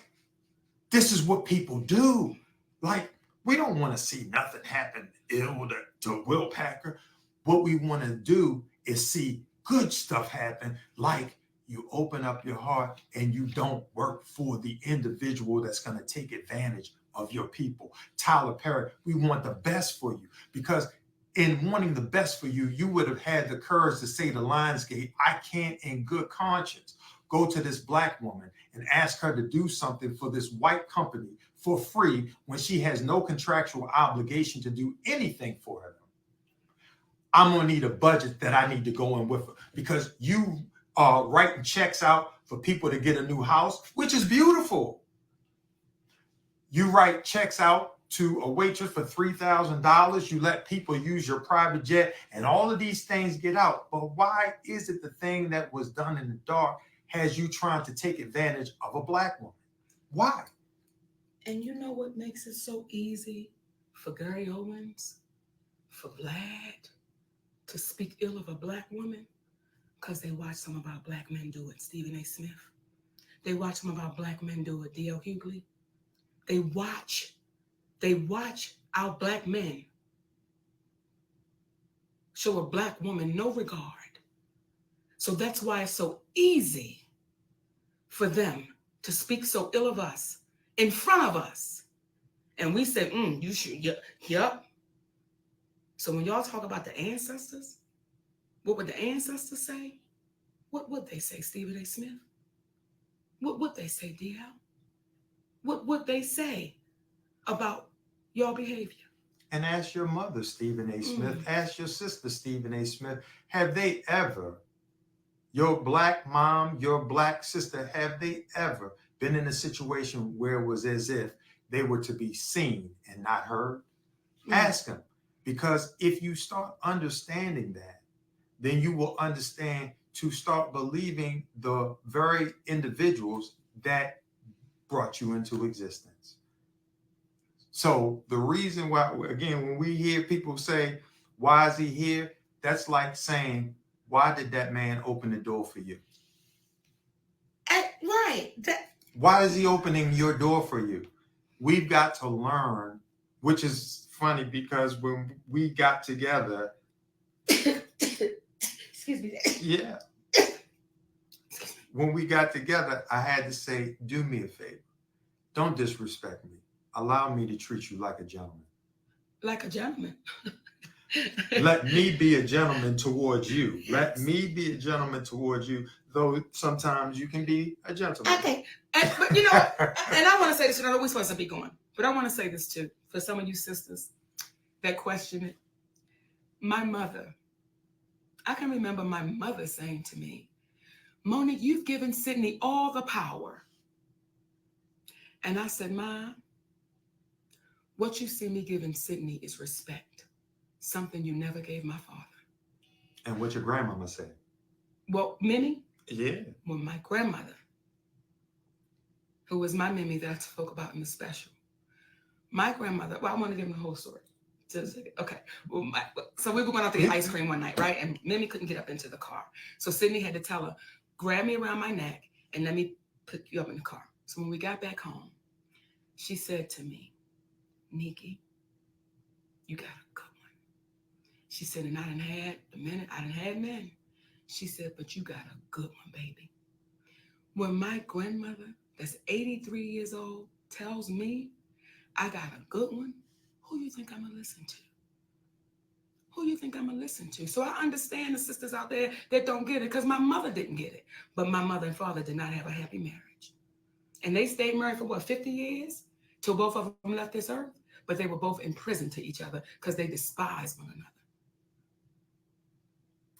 this is what people do. Like, we don't want to see nothing happen ill to Will Packer. What we want to do is see good stuff happen, like you open up your heart and you don't work for the individual that's going to take advantage of your people. Tyler Perry, we want the best for you, because in wanting the best for you, you would have had the courage to say to Lionsgate, I can't in good conscience go to this black woman and ask her to do something for this white company for free when she has no contractual obligation to do anything for her. I'm going to need a budget that I need to go in with her, because you are writing checks out for people to get a new house, which is beautiful. You write checks out to a waitress for $3,000. You let people use your private jet, and all of these things get out. But why is it the thing that was done in the dark has you trying to take advantage of a black woman? Why? And you know what makes it so easy for Gary Owens, for Vlad to speak ill of a black woman? Because they watch some of our black men do it. Stephen A. Smith. They watch some of our black men do it. DL Hughley. They watch our black men show a black woman no regard. So that's why it's so easy for them to speak so ill of us in front of us. And we say, you should, yep. So when y'all talk about the ancestors, what would the ancestors say? What would they say, Stephen A. Smith? What would they say, DL? What would they say about your behavior? And ask your mother, Stephen A. Smith. Ask your sister, Stephen A. Smith. Have they ever, your black mom, your black sister, have they ever been in a situation where it was as if they were to be seen and not heard? Ask them. Because if you start understanding that, then you will understand to start believing the very individuals that brought you into existence. So the reason why, again, when we hear people say, why is he here? That's like saying, why did that man open the door for you? Right. Why is he opening your door for you? We've got to learn, which is funny because when we got together, excuse me. Yeah. When we got together, I had to say, do me a favor. Don't disrespect me. Allow me to treat you like a gentleman. Like a gentleman. Let me be a gentleman towards you. Let me be a gentleman towards you, though sometimes you can be a gentleman. Okay. But you know, and I want to say this, and I know we're supposed to be going, but I want to say this too, for some of you sisters that question it. My mother, I can remember my mother saying to me, Monique, you've given Sydney all the power. And I said, Mom, what you see me giving Sydney is respect, something you never gave my father. And what your grandmama said? Well, Minnie? Yeah. Well, my grandmother, who was my Mimi that I spoke about in the special. My grandmother, well, I want to give them the whole story. Okay. Well, so we were going out to get ice cream one night, right? And Mimi couldn't get up into the car. So Sydney had to tell her, grab me around my neck and let me put you up in the car. So when we got back home, she said to me, Nikki, you got a good one. She said, and I done had men. She said, but you got a good one, baby. When my grandmother, that's 83 years old, tells me I got a good one, who you think I'm gonna listen to? Who you think I'm gonna listen to? So I understand the sisters out there that don't get it, because my mother didn't get it. But my mother and father did not have a happy marriage. And they stayed married for what, 50 years? Till both of them left this earth? But they were both in prison to each other because they despised one another.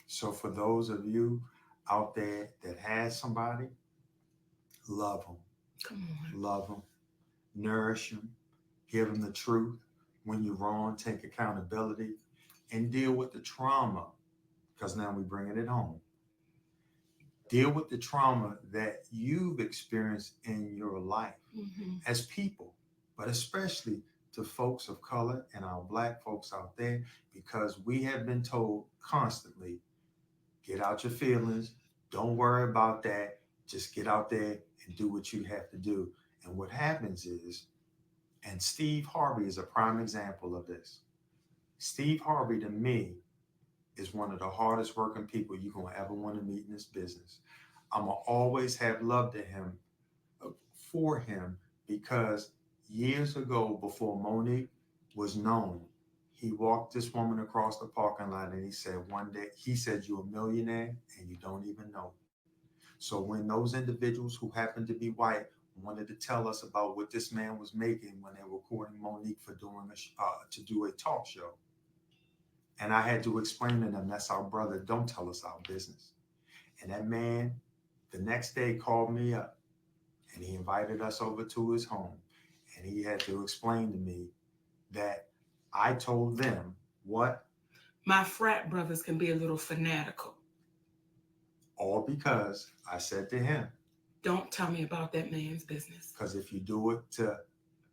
So for those of you out there that has somebody, love them. Come on. Love them. Nourish them. Give them the truth. When you're wrong, take accountability and deal with the trauma, because now we're bringing it home. Deal with the trauma that you've experienced in your life as people, but especially to folks of color and our Black folks out there, because we have been told constantly, get out your feelings, don't worry about that, just get out there and do what you have to do. And what happens is, and Steve Harvey is a prime example of this. Steve Harvey, to me, is one of the hardest working people you're going to ever want to meet in this business. I'm going to always have love to him, for him, because years ago, before Monique was known, he walked this woman across the parking lot and he said one day, he said, you're a millionaire and you don't even know. So when those individuals who happened to be white wanted to tell us about what this man was making when they were courting Monique for doing to do a talk show, and I had to explain to them, that's our brother, don't tell us our business. And that man, the next day, called me up and he invited us over to his home. And he had to explain to me that I told them what? My frat brothers can be a little fanatical. All because I said to him, don't tell me about that man's business. Because if you do it to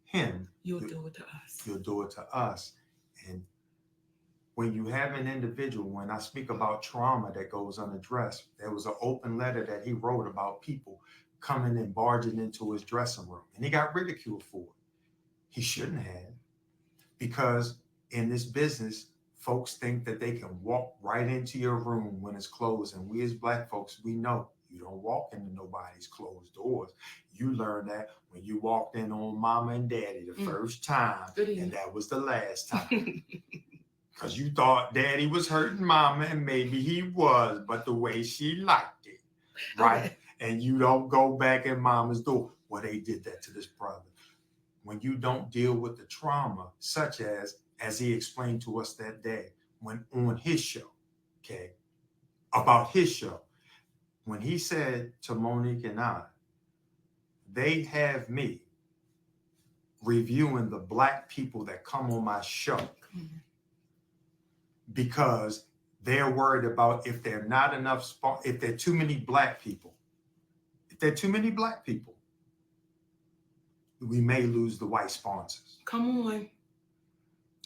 him, you'll do it to us. You'll do it to us. And when you have an individual, when I speak about trauma that goes unaddressed, there was an open letter that he wrote about people coming and barging into his dressing room, and he got ridiculed for it. He shouldn't have, because in this business, folks think that they can walk right into your room when it's closed. And we as Black folks, we know you don't walk into nobody's closed doors. You learn that when you walked in on mama and daddy the first time, and that was the last time. Because you thought daddy was hurting mama, and maybe he was, but the way she liked it. right? Okay. And you don't go back in mama's door. Well, they did that to this brother. When you don't deal with the trauma, such as he explained to us that day when on his show, okay, about his show, when he said to Monique and I, they have me reviewing the Black people that come on my show because they're worried about if there are not enough, if there are too many Black people, we may lose the white sponsors. Come on.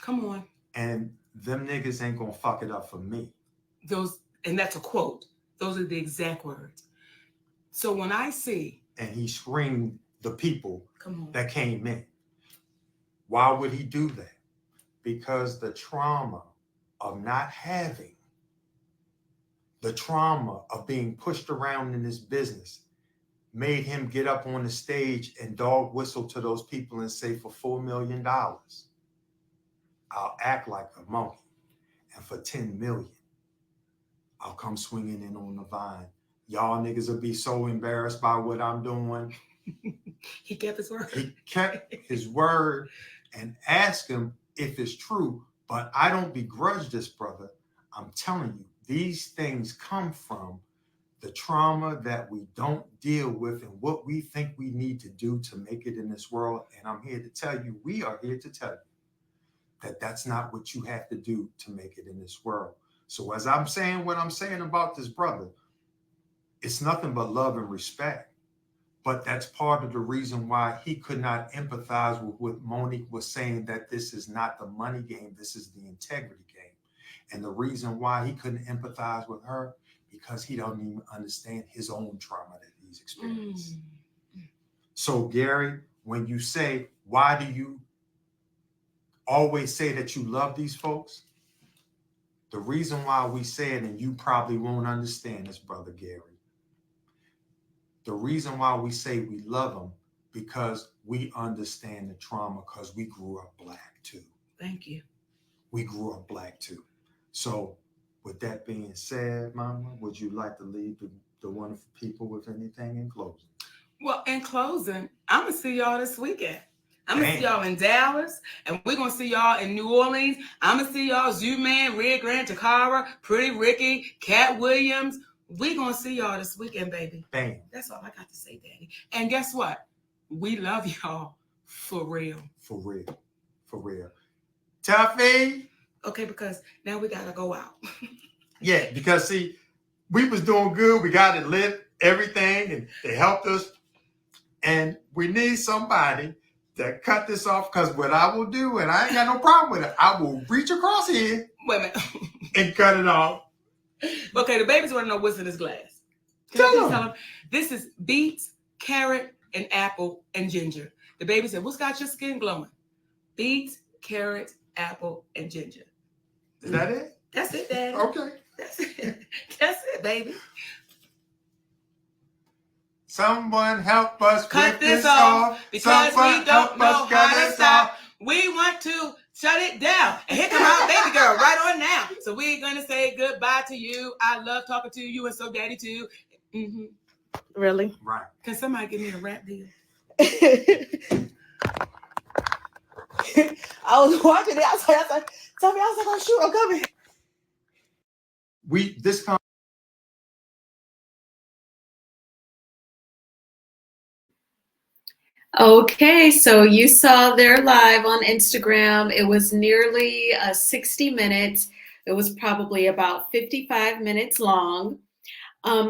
Come on. And them niggas ain't gonna fuck it up for me. And that's a quote. Those are the exact words. So when I see, and he screamed the people come on, that came in. Why would he do that? Because the trauma of not having, the trauma of being pushed around in this business made him get up on the stage and dog whistle to those people and say, for $4 million, I'll act like a monkey. And for 10 million, I'll come swinging in on the vine. Y'all niggas will be so embarrassed by what I'm doing. He kept his word. He kept his word and asked him if it's true. But I don't begrudge this brother. I'm telling you, these things come from the trauma that we don't deal with and what we think we need to do to make it in this world. And I'm here to tell you, we are here to tell you that that's not what you have to do to make it in this world. So as I'm saying what I'm saying about this brother, it's nothing but love and respect. But that's part of the reason why he could not empathize with what Monique was saying, that this is not the money game, this is the integrity game. And the reason why he couldn't empathize with her, because he don't even understand his own trauma that he's experienced. So Gary, when you say, why do you always say that you love these folks? The reason why we say it, and you probably won't understand this, brother Gary, the reason why we say we love them, because we understand the trauma, because we grew up Black too. Thank you. We grew up Black too. So with that being said, Mama, would you like to leave the wonderful people with anything in closing? Well, in closing, I'm going to see y'all this weekend. I'm going to see y'all in Dallas, and we're going to see y'all in New Orleans. I'm going to see y'all Zoo-Man, Red Grant, Takara, Pretty Ricky, Cat Williams. We're going to see y'all this weekend, baby. Bam. That's all I got to say, Daddy. And guess what? We love y'all for real. For real. For real. Tuffy. Okay, because now we got to go out. Yeah, because see, we was doing good. We got it lit, everything, and they helped us. And we need somebody to cut this off, because what I will do, and I ain't got no problem with it, I will reach across here. Wait a minute. And cut it off. Okay, the babies want to know what's in this glass. Tell them. This is beets, carrot, and apple, and ginger. The baby said, what's got your skin glowing? Beets, carrot, apple, and ginger. Is that it? That's it, Daddy. Okay. That's it. That's it, baby. Someone help us Cut this off, because we don't know how to stop. We want to shut it down. And here come our baby girl right on now. So we're going to say goodbye to you. I love talking to you, and so Daddy too. Mm-hmm. Really? Right. Can somebody give me a rap deal? I was watching it. I was like, oh shoot, I'm coming. Okay, so you saw their live on Instagram. It was nearly 60 minutes. It was probably about 55 minutes long.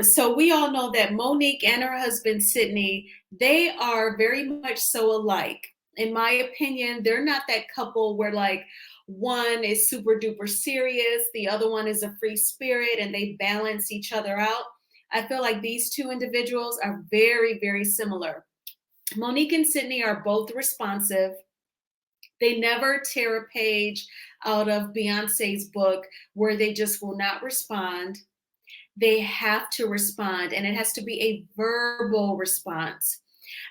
So we all know that Monique and her husband, Sydney, they are very much so alike. In my opinion, they're not that couple where like one is super duper serious, the other one is a free spirit, and they balance each other out. I feel like these two individuals are very, very similar. Monique and Sydney are both responsive. They never tear a page out of Beyonce's book where they just will not respond. They have to respond, and it has to be a verbal response.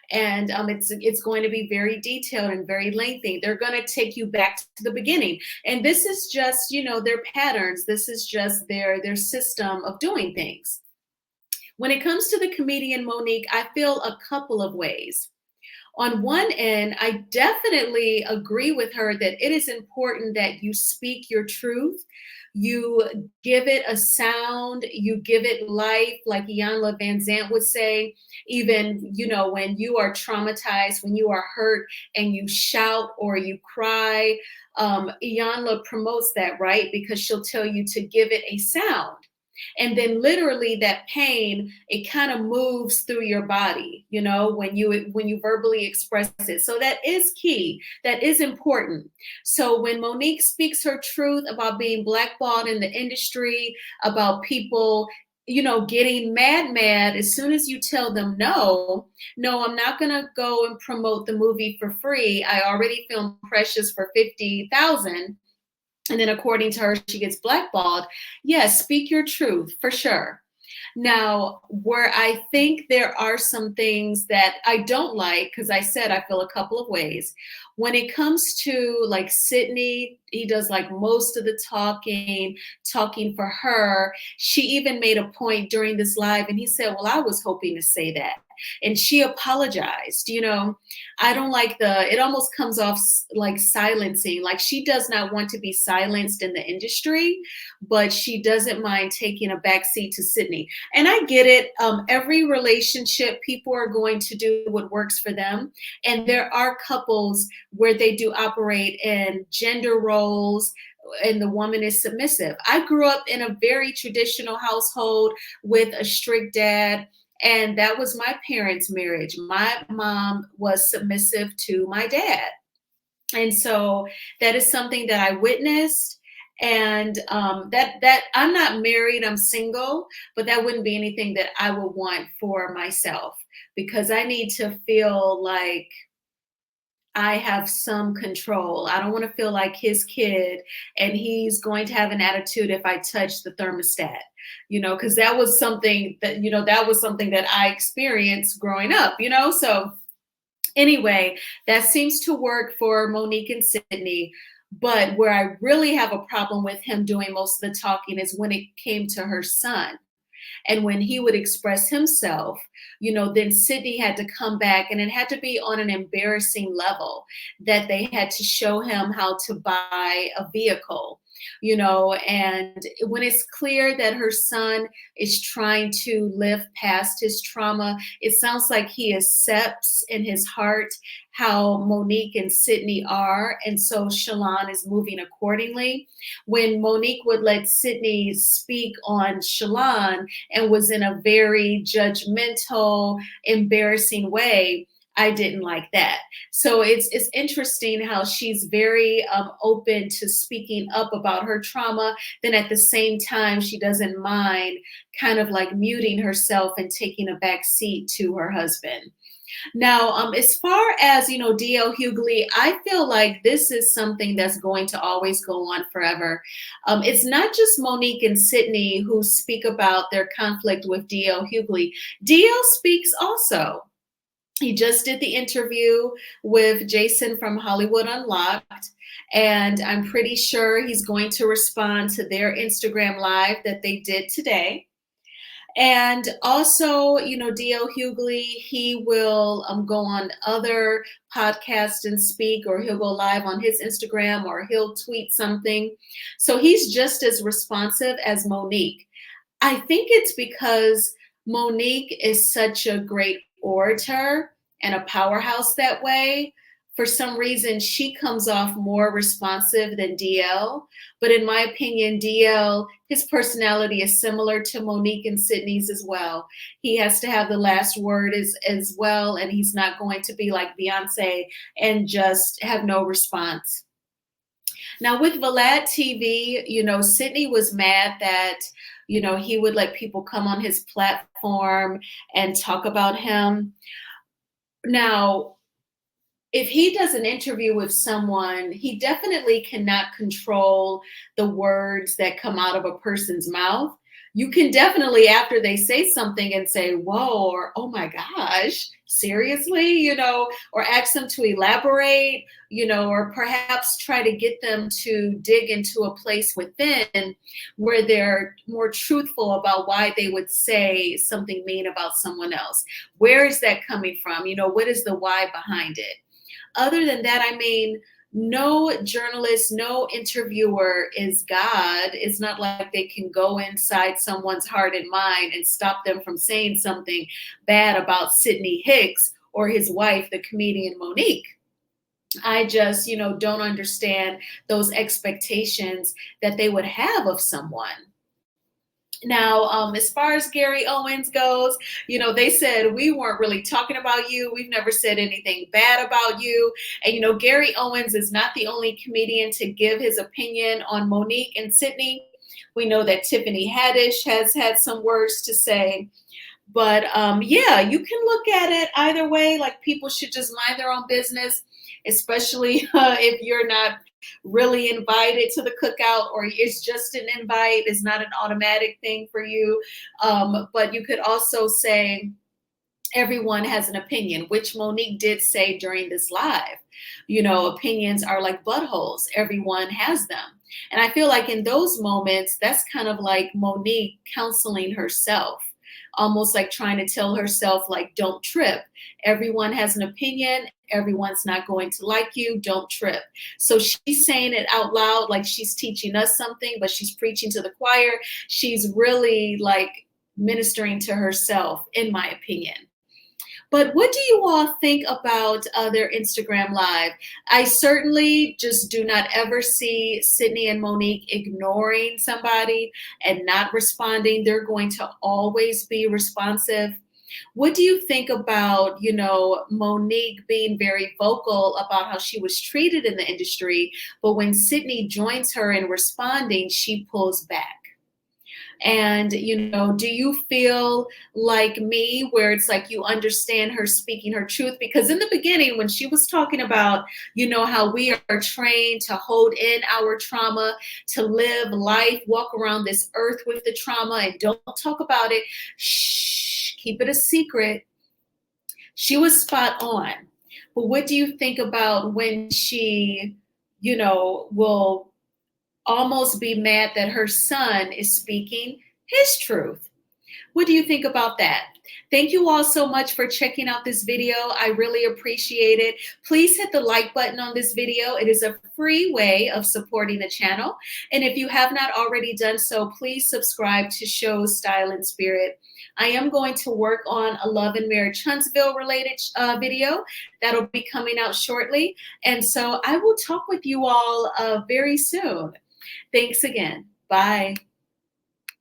And it's going to be very detailed and very lengthy. They're going to take you back to the beginning. And this is just, their patterns. This is just their system of doing things. When it comes to the comedian Monique, I feel a couple of ways. On one end, I definitely agree with her that it is important that you speak your truth. You give it a sound, you give it life, like Iyanla Van Zant would say. Even, when you are traumatized, when you are hurt and you shout or you cry, Iyanla promotes that, right? Because she'll tell you to give it a sound. And then literally that pain, it kind of moves through your body, when you verbally express it. So that is key. That is important. So when Monique speaks her truth about being blackballed in the industry, about people, getting mad as soon as you tell them no, I'm not going to go and promote the movie for free. I already filmed Precious for 50,000. And then according to her, she gets blackballed. Yes, speak your truth for sure. Now, where I think there are some things that I don't like, because I said I feel a couple of ways. When it comes to like Sydney, he does like most of the talking for her. She even made a point during this live and he said, well, I was hoping to say that. And she apologized. I don't like it almost comes off like silencing, like she does not want to be silenced in the industry, but she doesn't mind taking a backseat to Sydney. And I get it. Every relationship, people are going to do what works for them. And there are couples where they do operate in gender roles and the woman is submissive. I grew up in a very traditional household with a strict dad. And that was my parents' marriage. My mom was submissive to my dad. And so that is something that I witnessed. And that I'm not married, I'm single, but that wouldn't be anything that I would want for myself, because I need to feel like I have some control. I don't want to feel like his kid and he's going to have an attitude if I touch the thermostat, because that was something that I experienced growing up, So anyway, that seems to work for Monique and Sydney. But where I really have a problem with him doing most of the talking is when it came to her son. And when he would express himself, then Sydney had to come back, and it had to be on an embarrassing level that they had to show him how to buy a vehicle, and when it's clear that her son is trying to live past his trauma, it sounds like he accepts in his heart how Monique and Sydney are. And so Shalon is moving accordingly. When Monique would let Sydney speak on Shalon and was in a very judgmental, embarrassing way, I didn't like that. So it's interesting how she's very open to speaking up about her trauma. Then at the same time, she doesn't mind kind of like muting herself and taking a back seat to her husband. Now, as far as, DL Hughley, I feel like this is something that's going to always go on forever. It's not just Monique and Sydney who speak about their conflict with DL Hughley. DL speaks also. He just did the interview with Jason from Hollywood Unlocked, and I'm pretty sure he's going to respond to their Instagram Live that they did today. And also, DL Hughley, he will go on other podcasts and speak, or he'll go live on his Instagram, or he'll tweet something. So he's just as responsive as Monique. I think it's because Monique is such a great orator and a powerhouse that way. For some reason, she comes off more responsive than DL. But in my opinion, DL, his personality is similar to Monique and Sydney's as well. He has to have the last word as well, and he's not going to be like Beyonce and just have no response. Now with Vlad TV, Sydney was mad that, he would let people come on his platform and talk about him. Now, if he does an interview with someone, he definitely cannot control the words that come out of a person's mouth. you can definitely, after they say something and say, whoa, or oh my gosh, seriously, or ask them to elaborate, or perhaps try to get them to dig into a place within where they're more truthful about why they would say something mean about someone else. Where is that coming from? What is the why behind it? Other than that, I mean, no journalist, no interviewer is God. It's not like they can go inside someone's heart and mind and stop them from saying something bad about Sidney Hicks or his wife, the comedian Monique. I just, don't understand those expectations that they would have of someone. Now, as far as Gary Owens goes, they said we weren't really talking about you. We've never said anything bad about you. And, Gary Owens is not the only comedian to give his opinion on Monique and Sidney. We know that Tiffany Haddish has had some words to say. But yeah, you can look at it either way. Like, people should just mind their own business, especially if you're not really invited to the cookout, or it's just an invite, it's not an automatic thing for you. But you could also say everyone has an opinion, which Monique did say during this live. Opinions are like buttholes. Everyone has them. And I feel like in those moments, that's kind of like Monique counseling herself, almost like trying to tell herself, like, don't trip. Everyone has an opinion. Everyone's not going to like you. Don't trip. So she's saying it out loud, like she's teaching us something, but she's preaching to the choir. She's really like ministering to herself, in my opinion. But what do you all think about their Instagram live? I certainly just do not ever see Sidney and Monique ignoring somebody and not responding. They're going to always be responsive. What do you think about, Monique being very vocal about how she was treated in the industry, but when Sidney joins her in responding, she pulls back? And, do you feel like me, where it's like you understand her speaking her truth? Because in the beginning, when she was talking about, how we are trained to hold in our trauma, to live life, walk around this earth with the trauma and don't talk about it, shh, keep it a secret. She was spot on. But what do you think about when she, will almost be mad that her son is speaking his truth? What do you think about that? Thank you all so much for checking out this video. I really appreciate it. Please hit the like button on this video. It is a free way of supporting the channel. And if you have not already done so, please subscribe to Shows, Style, and Spirit. I am going to work on a Love and Marriage Huntsville related video that'll be coming out shortly. And so I will talk with you all very soon. Thanks again. Bye.